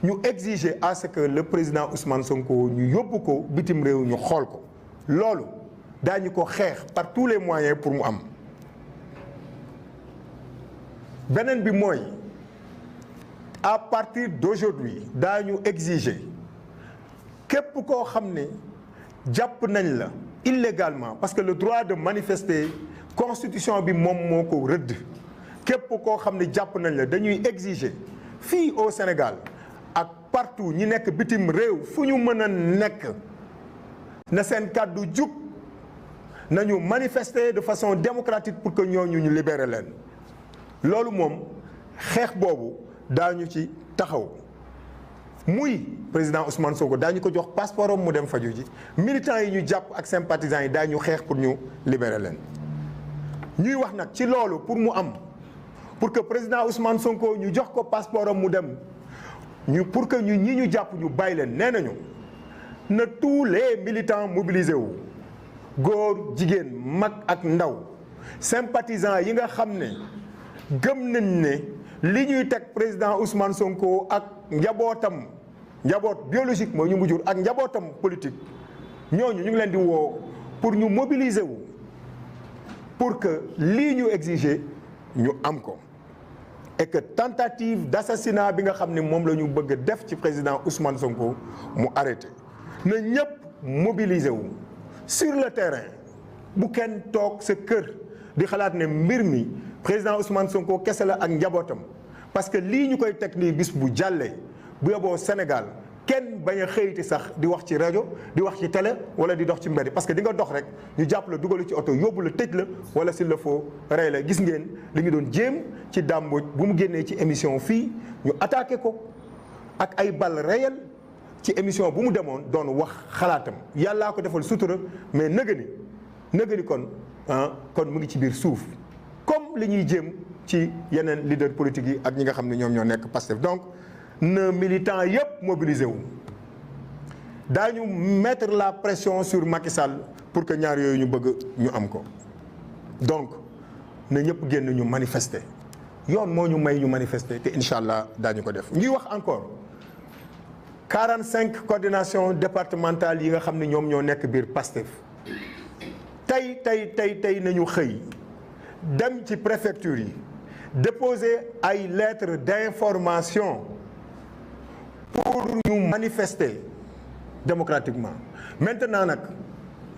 ñu exiger à ce que le président Ousmane Sonko ñu yóbbu ko bitim réew ñu xool ko loolu daañu ko xeex par tous les moyens pour mu am beneen bi mooy à partir d'aujourd'hui daañu exiger képp koo xam ne jàpp nañ la illégalement parce que le droit de manifester constitution bi moom moo ko rëdd képp koo xam ne jàpp nañ la dañuy exiger fii au Sénégal ak partout ñi nekk bitim réew fu ñu mën a nekk na seen kàddu jub nañu manifester de façon démocratique pour que ñooñu ñu libérer leen loolu moom xeex boobu daañu ci taxaw muy président Ousmane Sonko daañu ko jox passeport am mu dem faju ji militants yi ñu jàpp ak sympathisants yi daañu xeex pour ñu libérer leen ñuy wax nag ci loolu pour mu am pour que président Ousmane Sonko ñu jox ko passeport am mu dem pour que ñi ñu jàpp ñu bàyyi leen nee nañu na tous les militants mobilisés wu góor jigéen mag ak ndaw sympathisants yi nga xam ne gëm nañ ne li ñuy teg président Ousmane Sonko ak njabootam njaboot biologique mooy ñu mu jur ak njabootam politique ñooñu ñu ngi leen di woo pour ñu mobiliser wu pour que lii ñu exiger ñu am ko et que tentative d'assassinat bi nga xam ne moom la ñu bëgg a def ci président Ousmane Sonko mu arrêté na ñëpp mobiliser wu sur le terrain bu kenn toog sa kër di xalaat ne mbir mi président Ousmane Sonko kese la ak njabootam parce que lii ñu koy teg nii bis bu jàllee bu yeboo Sénégal kenn bañ a xëyti sax di wax ci rajo di wax ci télé wala di dox ci mbedd parce que di nga dox rek ñu jàpp la dugalu ci oto yóbbu la tëj la wala s'il le faut rey la gis ngeen li ñu doon jéem ci dàmbooj bu mu génnee ci émission fii ñu attaqué ko ak ay balles réelles ci émission bu mu demoon doon wax xalaatam yàllaa ko defal sutura mais nëgëni kon kon mu ngi ci biir suuf comme li ñuy jéem ci yeneen leader politique yi ak ñi nga xam ne ñoom ñoo nekk Pastef donc na militant yëpp mobilisé wu daañu mettre la pression sur Macky Sall pour que ñaar yooyu ñu bëgg ñu am ko donc na ñëpp génn ñu manifester yoon moo ñu may ñu manifester te incha allah daañu ko def ñuy wax encore 45 coordination départementales yi nga xam ne ñoom ñoo nekk biir Pastef tey nañu xëy dem ci préfecture yi déposer ay lettres d'information pour ñu manifester démocratiquement maintenant nag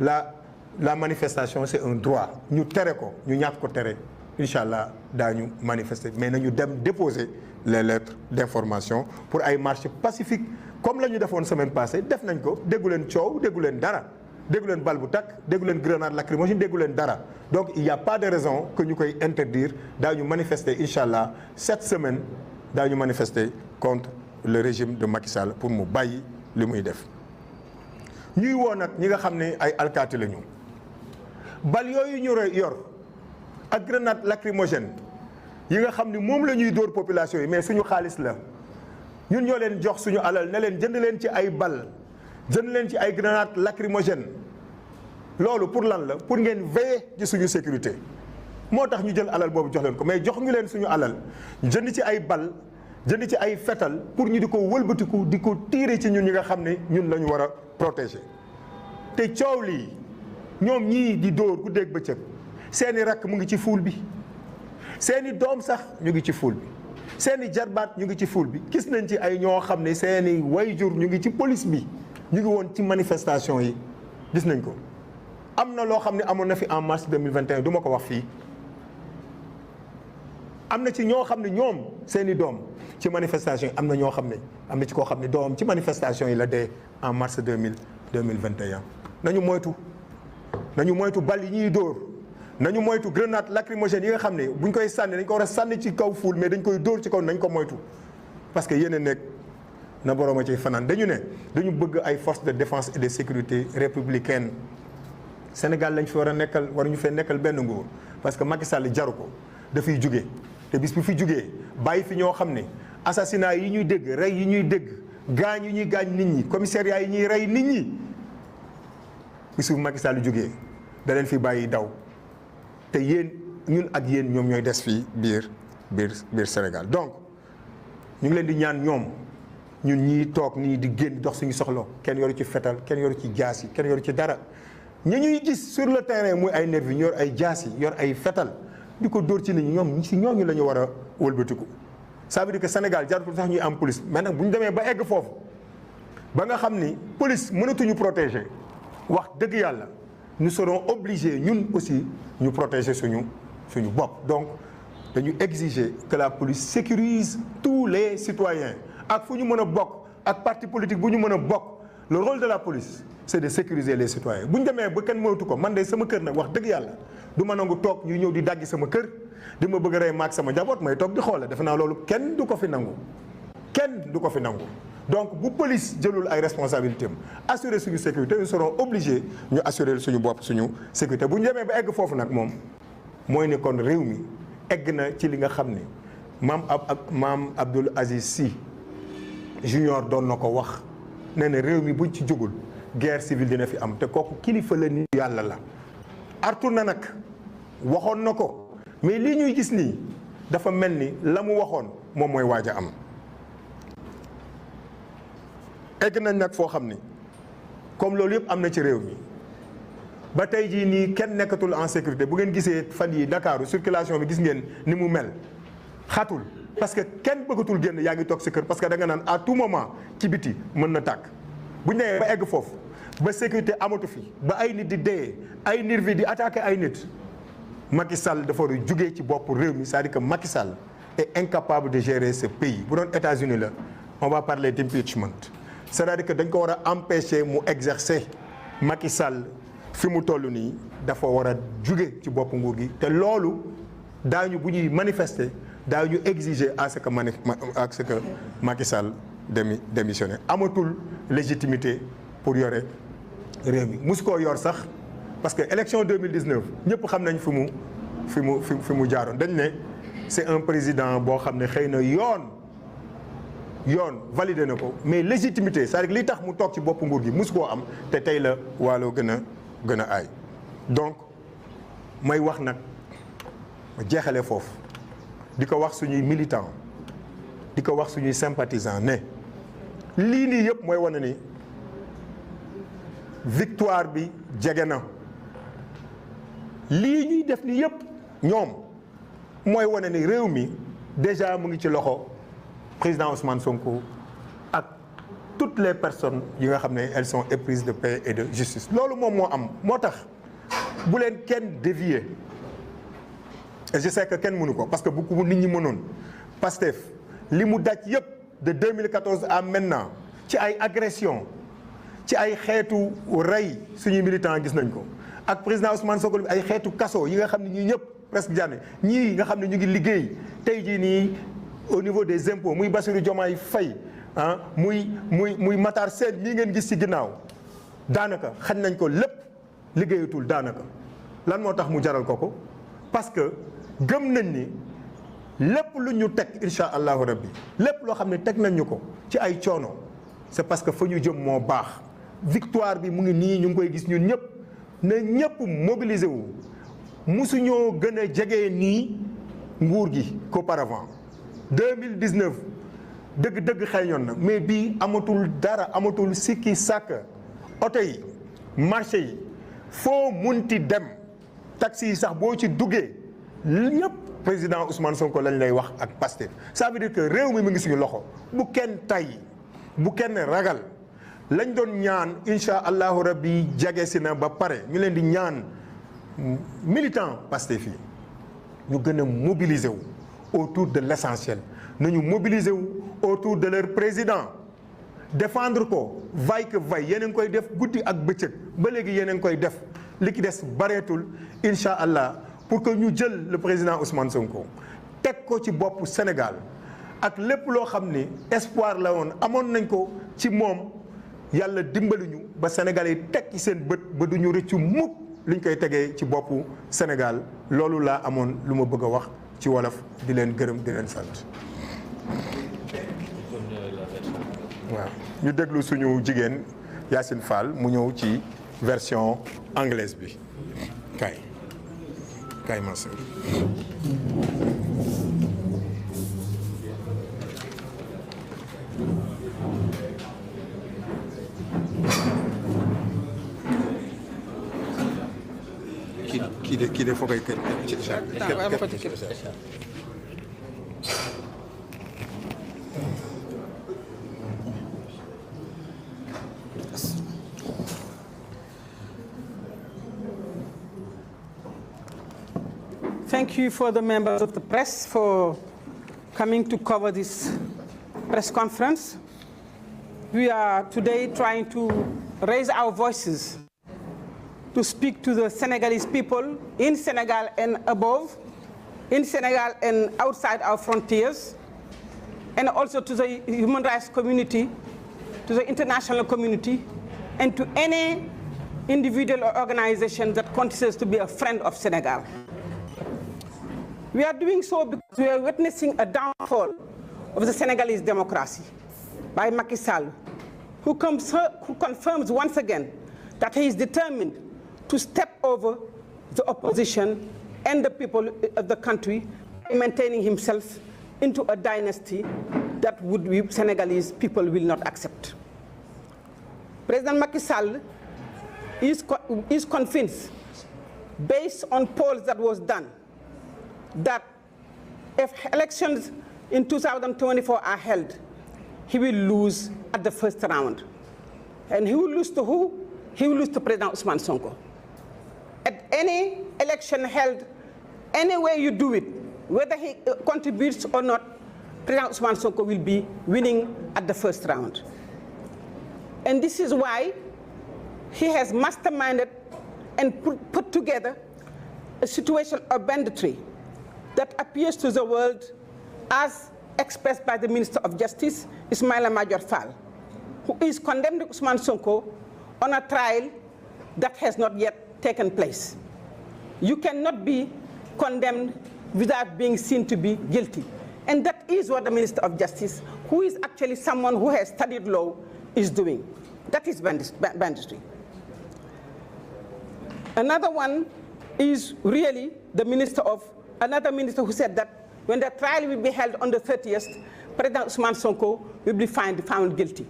la manifestation c'est un droit ñu tere ko ñu ñàkk ko tere incha allah daañu manifester mais nañu dem déposer les lettres d'information pour ay marches pacifiques comme la ñu defoon semaine passée def nañ ko déggu leen coow déggu leen dara déggu leen bal bu takk déggu leen grenade lacrymogène déggu leen dara donc il y a pas de raison que ñu koy interdire daañu manifester incha allah cette semaine daañu manifester contre le régime de Macky Sall pour mu bàyyi li muy def ñuy woo nag ñi nga xam ne ay alkaati la ñu bal yooyu ñu yor ak grenade lacrymogène yi nga xam ne moom la ñuy dóor population yi mais suñu xaalis la ñun ñoo leen jox suñu alal ne leen jënd leen ci ay bal jënd leen ci ay grenade lacrymogène loolu pour lan la pour ngeen veiller ci suñu sécurité moo tax ñu jël alal boobu jox leen ko mais jox ñu leen suñu alal jënd ci ay bal jënd ci ay fetal pour ñu di ko wëlbatiku di ko tiire ci ñun ñi nga xam ne ñun la ñu war a protéger te coow lii ñoom ñii di dóor ku dégg bëccëg seeni rakk mu ngi ci fuul bi seeni doom sax ñu ngi ci fuul bi seeni jarbaat ñu ngi ci fuul bi gis nañ ci ay ñoo xam ne seeni wayjur ñu ngi ci police bi ñu ngi woon ci manifestation yi gis nañ ko am na loo xam ne amoon na fi en mars 2021 du ma ko wax fii am na ci ñoo xam ne ñoom seeni doom ci manifestation yi am na ñoo xam ne am na ci koo xam ne doom ci manifestation yi la dee en mars 2021 nañu moytu bal yi ñuy dóor nañu moytu grenade lacrymogène yi nga xam ne buñ koy sànni dañ ko war a sànni ci kaw fuul mais dañ koy dóor ci kaw nañ ko moytu parce que yéen a nekk na boroom a ciy fanaan dañu bëgg ay forces de défense et de sécurité républicaine Sénégal lañ fi war a nekkal waruñu fee nekkal benn nguur parce que Macky Sall jaru ko dafay jugee te bis bu fi jugee bàyyi fi ñoo xam ne assassinat yi ñuy dégg rey yi ñuy dégg gaañ yi ñuy gaañ nit ñi commissariat yi ñuy rey nit ñi bis bu Macky Sall jugee da leen fi bàyyi daw te yéen ñun ak yéen ñoom ñooy des fii biir Sénégal donc ñu ngi leen di ñaan ñoom ñun ñii toog nii di génn dox suñu soxla kenn yoru ci fetal kenn yoru ci jaas yi kenn yoru ci dara ñi ñuy gis sur le terrain muy ay nervi ñu yor ay jaas yi yor ay fetal di ko dóor ci nit ñi ñoom si ñooñu la ñu war a wëlbatiku ça veut dire que Sénégal jaratul sax ñuy am police mais nag bu ñu demee ba egg foofu ba nga xam ni police mënatuñu protéger wax dëgg yàlla nous serons obligés ñun aussi ñu protéger suñu bopp donc dañu exiger que la police sécurise tous les citoyens ak fu ñu mën a bokk ak parti politique bu ñu mën a bokk le rôle de la police c'est de sécuriser les citoyens bu ñu demee ba kenn moytu ko man de sama kër nag wax dëgg yàlla du ma nangu toog ñu ñëw di daggi sama kër di ma bëgg a rey maag sama njaboot may toog di xoole defe naa loolu kenn du ko fi nangu kenn du ko fi nangu. donc bu police jëlul ay responsabilités am assurer suñu sécurité nous serons obligés ñu assurer suñu bopp suñu sécurité bu ñu demee ba egg foofu nag moom mooy ne kon réew mi egg na ci li nga xam ne maam Abdoul Aziz Sy junior doon na ko wax nee na réew mi buñ ci jógul guerre civile dina fi am te kooku kilifa la ni yàlla la artu na nag waxoon na ko mais lii ñuy gis nii dafa mel ni la mu waxoon moom mooy waaj a am egg nañ nag foo xam ni comme loolu yëpp am na ci réew mi ba tey jii nii kenn nekkatul en sécurité bu ngeen gisee fan yi Dakar circulation bi gis ngeen ni mu mel xatul parce que kenn bëggatul génn yaa ngi toog si kër parce que da nga naan à tout moment ci biti mën na tàkk bu ñu nee ba egg foofu ba sécurité amatu fi ba ay nit di dee ay nervi di attaqué ay nit Macky Sall dafa war a jugee ci bopp réew mi c'est-à-dire que Macky Sall est incapable de gérer ce pays bu doon États-Unis la on va parler d'impeachment c'est-à-dire que dañ ko war a empêcher mu exercer Macky Sall fi mu toll nii dafa war a juge ci bopp nguur gi te loolu daañu bu ñuy manifester daañu exiger à ce que Macky Sall démissionné amatul légitimité pour yore réew mi musu koo yor sax parce que élection 2019 ñëpp xam nañ fi mu jaaroon dañ ne c'est un président boo xam ne xëy na yoon validé na ko mais légitimité c'est-à-dire li tax mu toog ci bopp nguur gi musu koo am te tey la waaloo gën a aay donc may wax nag ma jeexalee foofu di ko wax suñuy militants di ko wax suñuy sympathisants ne lii nii yëpp mooy wane ni victoire bi jege na lii ñuy def ni yëpp ñoom mooy wane ni réew mi déjà mu ngi ci loxo président Ousmane Sonko ak toutes les personnes yi nga xam ne elles sont éprises de paix et de justice loolu moom moo am moo tax bu leen kenn dévier et je sais que kenn mënu ko parce que bu nit ñi mënoon Pastef li mu daj yëpp de 2014 à maintenant ci ay agression ci ay xeetu rey suñuy militants gis nañ ko ak président Ousmane Sonko ay xeetu kaso yi nga xam ne ñii ñëpp presque jànne ñii nga xam ne ñu ngi liggéey tey jii nii au niveau des impôts muy Bassirou Diomaye Faye muy Matar Sène mii ngeen gis ci ginnaaw daanaka xañ nañ ko lépp liggéeyatul daanaka lan moo tax mu jaral ko parce que gëm nañ ni lépp lu ñu teg incha allahu rabbi lépp loo xam ne teg nañ ñu ko ci ay coono c'est parce que fa ñu jëm moo baax victoire bi mu ngi nii ñu ngi koy gis ñun ñëpp na ñëpp mobiliser wu musuñoo gën a jege nii nguur gi qu'auparavant 2019 dëgg-dëgg xëyoon na mais bii amatul dara amatul sikki sàkk oto yi marché yi foo munti dem taxi yi sax boo ci duggee ñëpp président Ousmane Sonko lañ lay wax ak Pastef ça veut dire que réew mi mu ngi suñu loxo bu kenn tay bu kenn ragal lañ doon ñaan incha allahu rabbi jage si na ba pare ñu leen di ñaan militant Pastef yi ñu gën a mobiliser wu autour de l'essentiel nañu mobiliser wu autour de leur président défendre ko vaille que vaille yéen a ngi koy def guddi ak bëccëg ba léegi yéen a ngi koy def li ki des bareetul incha allah pour que ñu jël le président Ousmane Sonko teg ko ci boppu Sénégal ak lépp loo xam ni espoir la woon amoon nañ ko ci moom yàlla dimbali ñu ba Sénégal yi teg ci seen bët ba du ñu rëccu mukk liñ koy tegee ci boppu Sénégal loolu laa amoon lu ma bëgg a wax ci wolof di leen gërëm di leen sant. waaw ñu déglu suñu jigéen Yacine Fall mu ñëw ci version anglaise bi kay ma sœur. kii de foog ay kër ci Thank you for the members of the press for coming to cover this press conference. We are today trying to raise our voices to speak to the Senegalese people in Senegal and above, in Senegal and outside our frontiers, and also to the human rights community, to the international community, and to any individual or organization that considers to be a friend of Senegal. We are doing so because we are witnessing a downfall of the Senegalese democracy by Macky Sall, who confirms once again that he is determined to step over the opposition and the people of the country, maintaining himself into a dynasty that Senegalese people will not accept. President Macky Sall is convinced, based on polls that was done, that if elections in 2024 are held, he will lose at the first round. And he will lose to who? He will lose to President Ousmane Sonko. At any election held, any way you do it, whether he contributes or not, President Ousmane Sonko will be winning at the first round. And this is why he has masterminded and put together a situation of banditry that appears to the world as expressed by the Minister of Justice, Ismaïla Madior Fall, who is condemning Ousmane Sonko on a trial that has not yet taken place. You cannot be condemned without being seen to be guilty. And that is what the Minister of Justice, who is actually someone who has studied law, is doing. That is banditry. Another one is really another minister who said that when the trial will be held on the 30th, President Ousmane Sonko will be found guilty.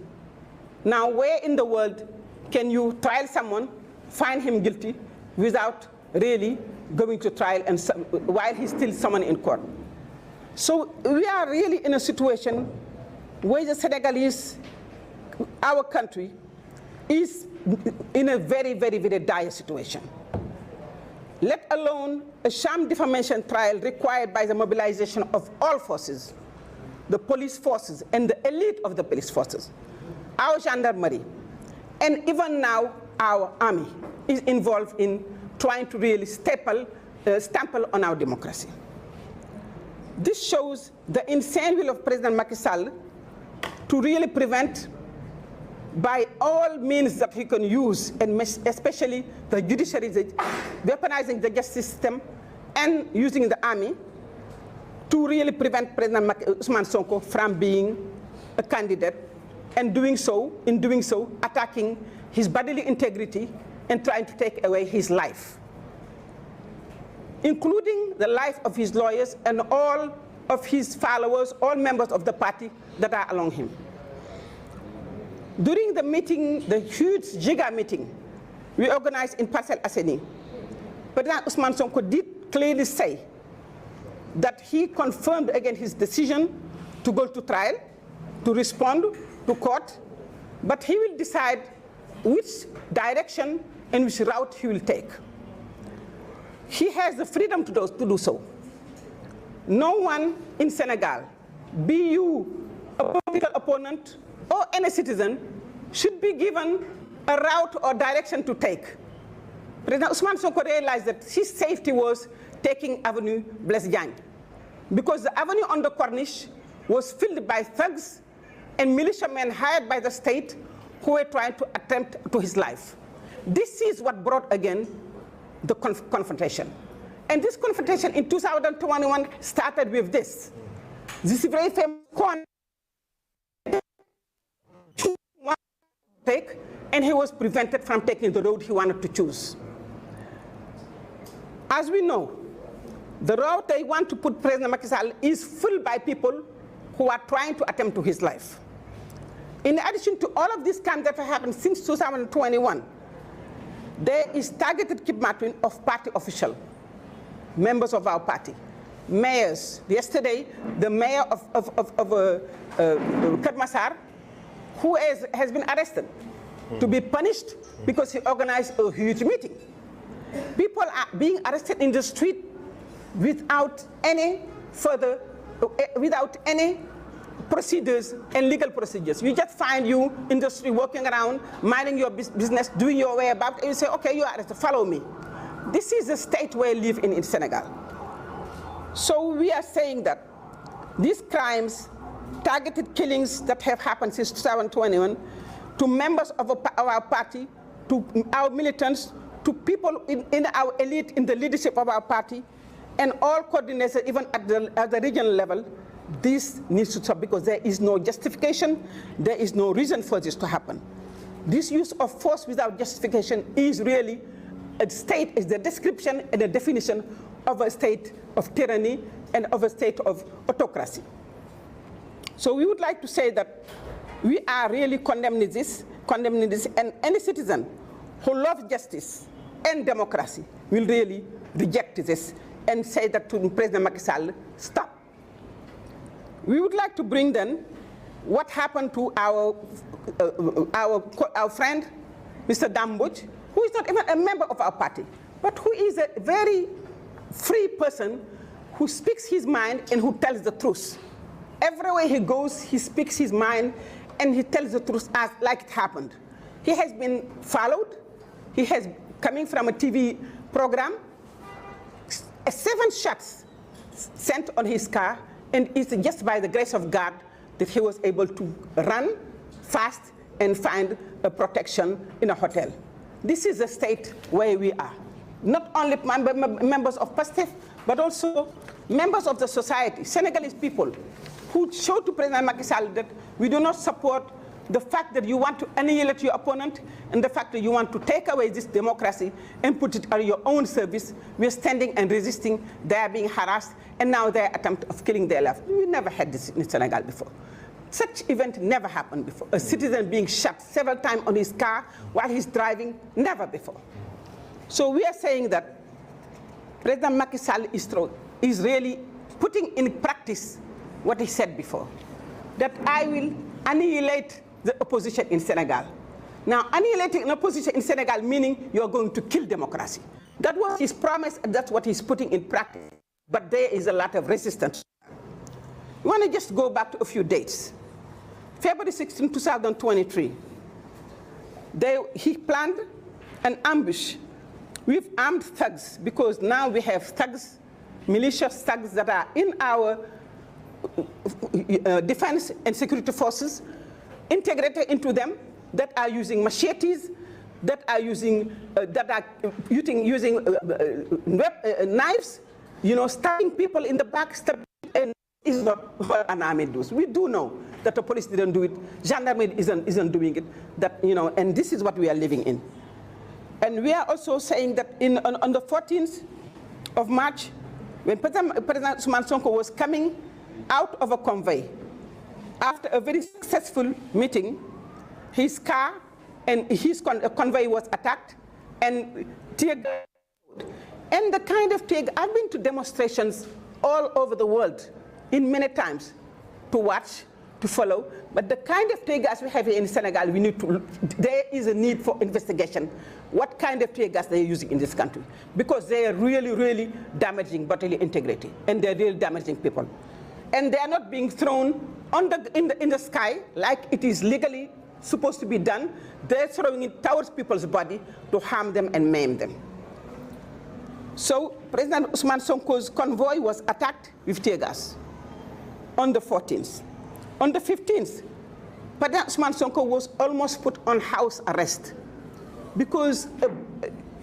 Now, where in the world can you trial someone, find him guilty, without really going to trial and while he's still summoned in court? So we are really in a situation where the Senegalese, our country, is in a very, very, very dire situation. Let alone a sham defamation trial required by the mobilization of all forces, the police forces and the elite of the police forces, our gendarmerie, and even now our army is involved in trying to really stample on our democracy. This shows the insane will of President Macky Sall to really prevent, by all means that he can use, and especially the judiciary, weaponizing the justice system and using the army, to really prevent President Ousmane Sonko from being a candidate, and in doing so, attacking his bodily integrity and trying to take away his life, including the life of his lawyers and all of his followers, all members of the party that are along him. During the meeting, the huge Giga meeting we organized in Parcelles Assainies, President Ousmane Sonko did clearly say that he confirmed again his decision to go to trial, to respond to court, but he will decide which direction and which route he will take. He has the freedom to do so. No one in Senegal, be you a political opponent or any citizen, should be given a route or direction to take. President Ousmane Sonko realized that his safety was taking Avenue Blaise Diagne, because the avenue on the Corniche was filled by thugs and militiamen hired by the state who were trying to attempt to his life. This is what brought again the confrontation. And this confrontation in 2021 started with this. This is very famous take, and he was prevented from taking the road he wanted to choose. As we know, the route they want to put President Macky Sall is filled by people who are trying to attempt to his life. In addition to all of these crimes that have happened since 2021, there is targeted kidnapping of party officials, members of our party, mayors. Yesterday, the mayor of Kermassar, who has been arrested to be punished because he organized a huge meeting. People are being arrested in the street without any procedures and legal procedures. You just find you in the street walking around, minding your business, doing your way about, and you say, okay, you are arrested, follow me. This is the state we live in Senegal. So we are saying that these crimes, targeted killings that have happened since 2021, to members of our party, to our militants, to people in our elite, in the leadership of our party, and all coordinators, even at the regional level, this needs to stop because there is no justification, there is no reason for this to happen. This use of force without justification is really a state, is the description and the definition of a state of tyranny and of a state of autocracy. So we would like to say that we are really condemning this, and any citizen who loves justice and democracy will really reject this and say that to President Macky Sall, stop. We would like to bring then what happened to our friend, Mr. Dambuj, who is not even a member of our party, but who is a very free person who speaks his mind and who tells the truth. Everywhere he goes, he speaks his mind and he tells the truth as like it happened. He has been followed. He has, coming from a TV program, 7 shots sent on his car, and it's just by the grace of God that he was able to run fast and find a protection in a hotel. This is the state where we are. Not only members of Pastef, but also members of the society, Senegalese people, who show to President Macky Sall that we do not support the fact that you want to annihilate your opponent and the fact that you want to take away this democracy and put it at your own service. We are standing and resisting. They are being harassed, and now their attempt of killing their life. We never had this in Senegal before. Such event never happened before. A citizen being shot several times on his car while he's driving, never before. So we are saying that President Macky Sall is really putting in practice what he said before, that I will annihilate the opposition in Senegal. Now, annihilating an opposition in Senegal meaning you're going to kill democracy. That was his promise, and that's what he's putting in practice. But there is a lot of resistance. We want to just go back to a few dates. February 16, 2023, he planned an ambush with armed thugs, because now we have thugs, malicious thugs that are in our defense and security forces, integrated into them, that are using machetes, that are using knives, stabbing people in the back, and is not what an army does. We do know that the police didn't do it, gendarmerie isn't doing it, and this is what we are living in. And we are also saying that on the 14th of March, when President Ousmane Sonko was coming out of a convoy, after a very successful meeting, his car and his convoy was attacked, and tear gas. And the kind of tear gas, I've been to demonstrations all over the world, in many times, to watch, to follow, but the kind of tear gas we have here in Senegal, there is a need for investigation. What kind of tear gas they are using in this country? Because they are really, really damaging bodily integrity, and they're really damaging people. And they are not being thrown in the sky like it is legally supposed to be done. They're throwing it towards people's body to harm them and maim them. So President Ousmane Sonko's convoy was attacked with tear gas on the 14th. On the 15th, President Ousmane Sonko was almost put on house arrest because a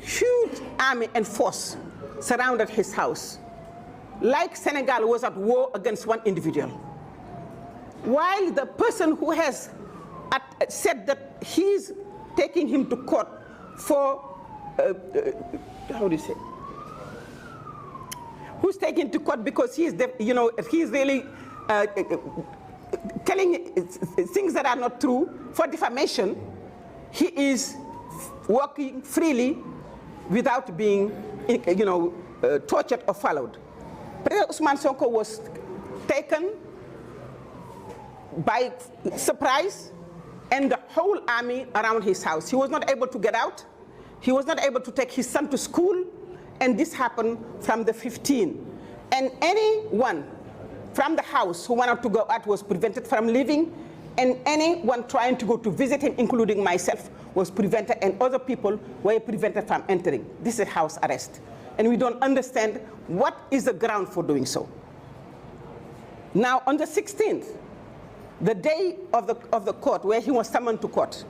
huge army and force surrounded his house, like Senegal was at war against one individual. While the person who has said that he's taking him to court for, how do you say? Who's taken to court because he's really telling things that are not true for defamation. He is walking freely without being, tortured or followed. President Ousmane Sonko was taken by surprise, and the whole army around his house. He was not able to get out. He was not able to take his son to school, and this happened from the 15th. And anyone from the house who wanted to go out was prevented from leaving, and anyone trying to go to visit him, including myself, was prevented, and other people were prevented from entering. This is house arrest. And we don't understand what is the ground for doing so. Now, on the 16th, the day of the court, where he was summoned to court,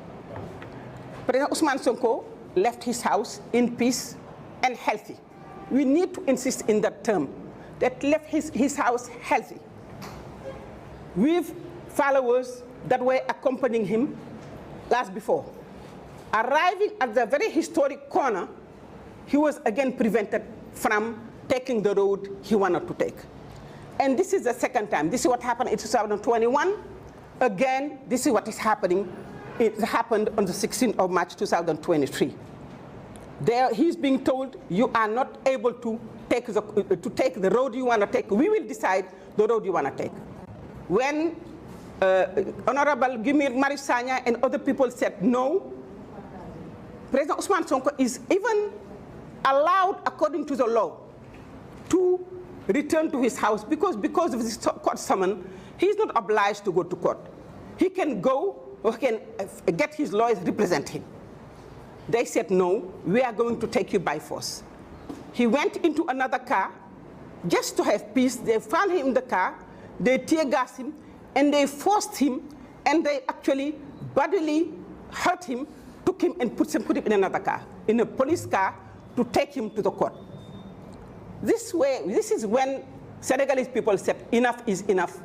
President Ousmane Sonko left his house in peace and healthy. We need to insist in that term, that left his house healthy, with followers that were accompanying him last before. Arriving at the very historic corner, he was again prevented from taking the road he wanted to take. And this is the second time. This is what happened in 2021. Again, this is what is happening. It happened on the 16th of March 2023. There, he's being told, you are not able to take the road you want to take. We will decide the road you want to take. When Honorable Gimir Marisanya and other people said no, President Ousmane Sonko is even allowed, according to the law, to return to his house because of this court summon. He's not obliged to go to court. He can go or he can get his lawyers represent him. They said, no, we are going to take you by force. He went into another car just to have peace. They found him in the car, they tear gassed him, and they forced him, and they actually bodily hurt him, took him and put him in another car, in a police car, to take him to the court. This is when Senegalese people said, enough is enough.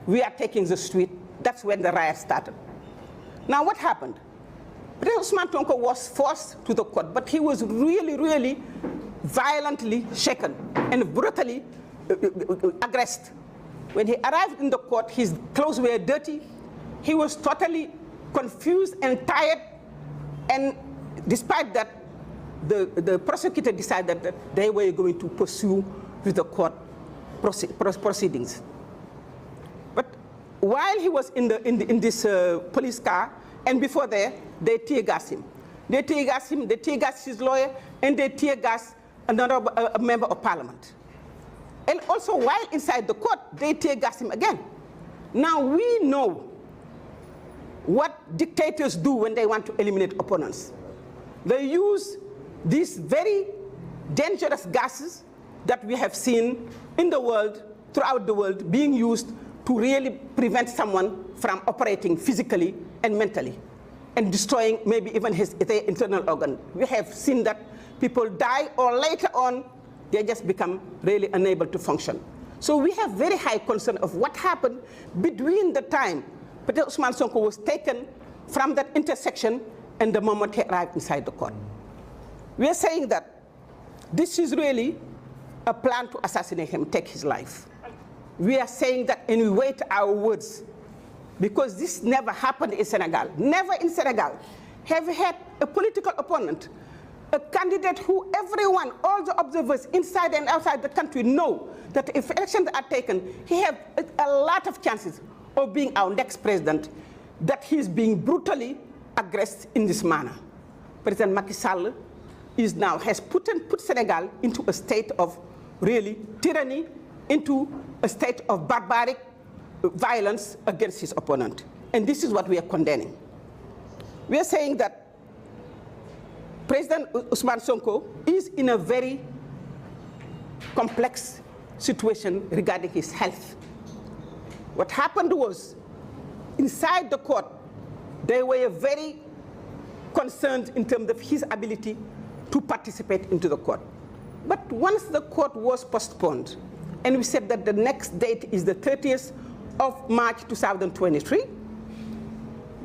We are taking the street. That's when the riot started. Now what happened? President Ousmane Sonko was forced to the court, but he was really, really violently shaken and brutally aggressed. When he arrived in the court, his clothes were dirty. He was totally confused and tired. And despite that, the prosecutor decided that they were going to pursue with the court proceedings. But while he was in this police car, and before there, they tear gassed him. They tear gassed him, they tear gassed his lawyer, and they tear gassed another member of parliament. And also, while inside the court, they tear gassed him again. Now we know what dictators do when they want to eliminate opponents. They use these very dangerous gases that we have seen in the world, throughout the world, being used to really prevent someone from operating physically and mentally and destroying maybe even their internal organ. We have seen that people die, or later on, they just become really unable to function. So we have very high concern of what happened between the time President Ousmane Sonko was taken from that intersection and the moment he arrived inside the court. We are saying that this is really a plan to assassinate him, take his life. We are saying that, and we weight our words, because this never happened in Senegal. Never in Senegal have we had a political opponent, a candidate who everyone, all the observers inside and outside the country know that if elections are taken, he has a lot of chances of being our next president, that he's being brutally aggressed in this manner. President Macky Sall has put Senegal into a state of really tyranny, into a state of barbaric violence against his opponent. And this is what we are condemning. We are saying that President Ousmane Sonko is in a very complex situation regarding his health. What happened was, inside the court, they were very concerned in terms of his ability to participate into the court. But once the court was postponed, and we said that the next date is the 30th of March 2023,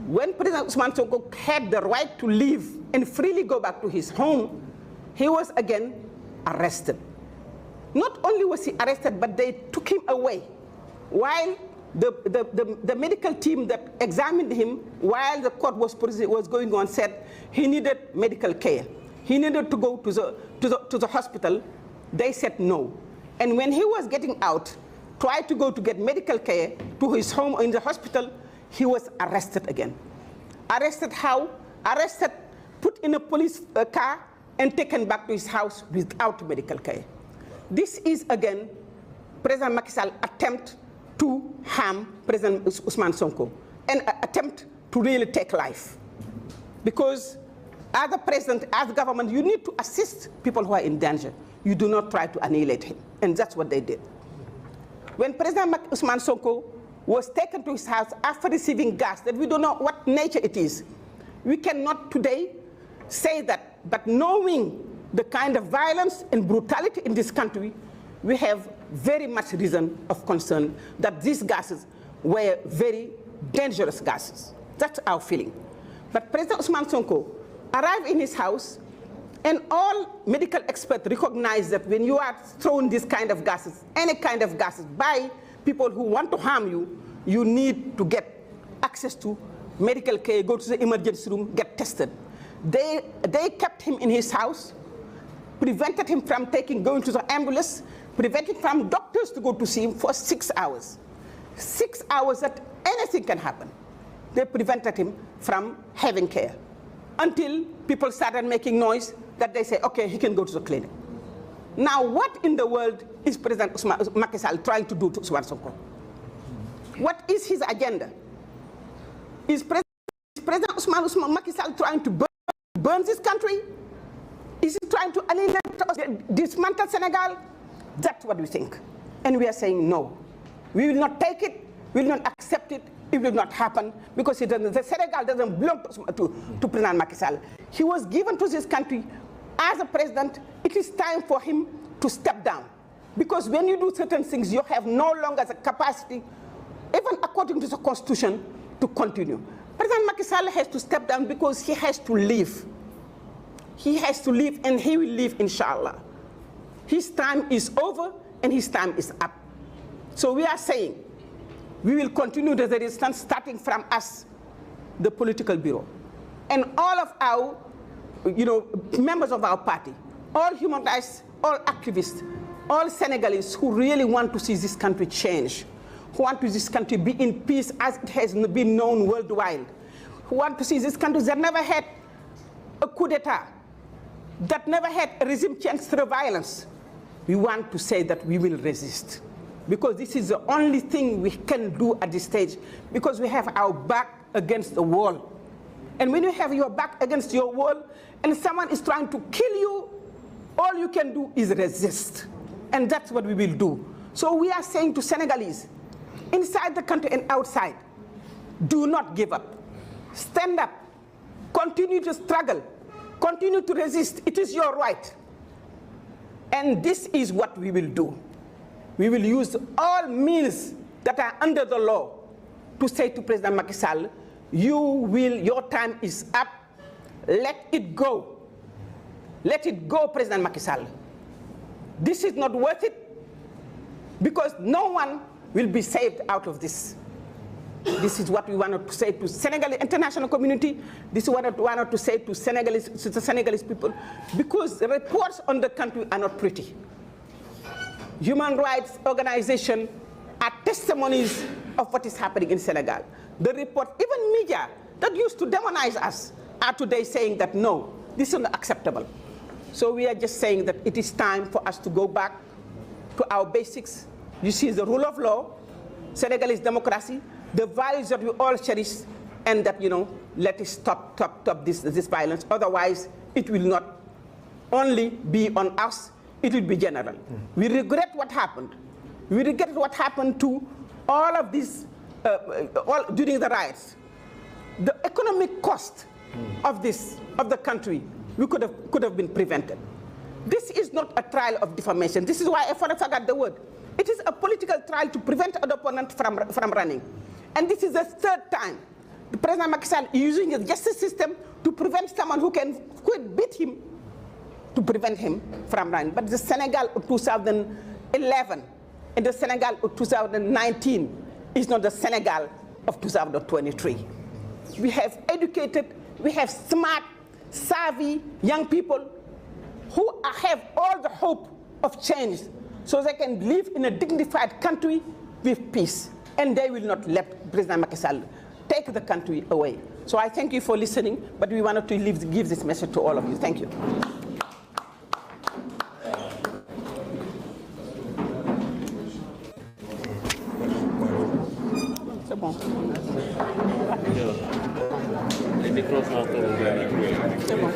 when President Ousmane Sonko had the right to leave and freely go back to his home, he was again arrested. Not only was he arrested, but they took him away. While the medical team that examined him while the court was going on said he needed medical care. He needed to go to the hospital. They said no. And when he was getting out, tried to go to get medical care to his home or in the hospital, he was arrested again. Arrested how? Arrested, put in a police car, and taken back to his house without medical care. This is, again, President Macky Sall's attempt to harm President Ousmane Sonko and attempt to really take life. Because as a president, as a government, you need to assist people who are in danger. You do not try to annihilate him. And that's what they did. When President Ousmane Sonko was taken to his house after receiving gas that we don't know what nature it is, we cannot today say that, but knowing the kind of violence and brutality in this country, we have very much reason of concern that these gases were very dangerous gases. That's our feeling. But President Ousmane Sonko arrived in his house, and all medical experts recognize that when you are thrown this kind of gases, any kind of gases, by people who want to harm you, you need to get access to medical care, go to the emergency room, get tested. They kept him in his house, prevented him from going to the ambulance, prevented from doctors to go to see him for 6 hours. 6 hours that anything can happen. They prevented him from having care until people started making noise that they say, okay, he can go to the clinic. Now, what in the world is President Macky Sall trying to do to Ousmane Sonko? What is his agenda? Is President Ousmane Macky Sall trying to burn this country? Is he trying to annihilate, dismantle Senegal? That's what we think. And we are saying no. We will not take it, we will not accept it, it will not happen, because the Senegal doesn't belong to President Macky Sall. He was given to this country as a president. It is time for him to step down. Because when you do certain things, you have no longer the capacity, even according to the Constitution, to continue. President Macky Sall has to step down because he has to leave. He has to leave, and he will leave, inshallah. His time is over, and his time is up. So we are saying, we will continue the resistance, starting from us, the political bureau, and all of our, members of our party, all human rights, all activists, all Senegalese who really want to see this country change, who want to see this country be in peace as it has been known worldwide, who want to see this country that never had a coup d'etat, that never had a regime change through violence. We want to say that we will resist, because this is the only thing we can do at this stage, because we have our back against the wall. And when you have your back against your wall and someone is trying to kill you, all you can do is resist. And that's what we will do. So we are saying to Senegalese, inside the country and outside, do not give up. Stand up. Continue to struggle. Continue to resist. It is your right. And this is what we will do. We will use all means that are under the law to say to President Macky Sall, your time is up. Let it go. Let it go, President Macky Sall. This is not worth it, because no one will be saved out of this. This is what we wanted to say to Senegalese international community. This is what we wanted to say to the Senegalese people, because the reports on the country are not pretty. Human rights organizations are testimonies of what is happening in Senegal. The report, even media that used to demonize us, are today saying that no, this is not acceptable. So we are just saying that it is time for us to go back to our basics. You see, the rule of law, Senegalese democracy, the values that we all cherish, and that, let us stop this violence. Otherwise, it will not only be on us, it will be general. We regret what happened. We regret what happened to all of this during the riots. The economic cost of the country, we could have been prevented. This is not a trial of defamation. This is why I forgot the word. It is a political trial to prevent an opponent from running. And this is the third time the President Macky Sall is using the justice system to prevent someone who could beat him, to prevent him from running. But the Senegal of 2011 and the Senegal of 2019 is not the Senegal of 2023. We have educated, we have smart, savvy young people who have all the hope of change, so they can live in a dignified country with peace. And they will not let President Macky Sall take the country away. So I thank you for listening, but we wanted to give this message to all of you. Thank you. C'est bon.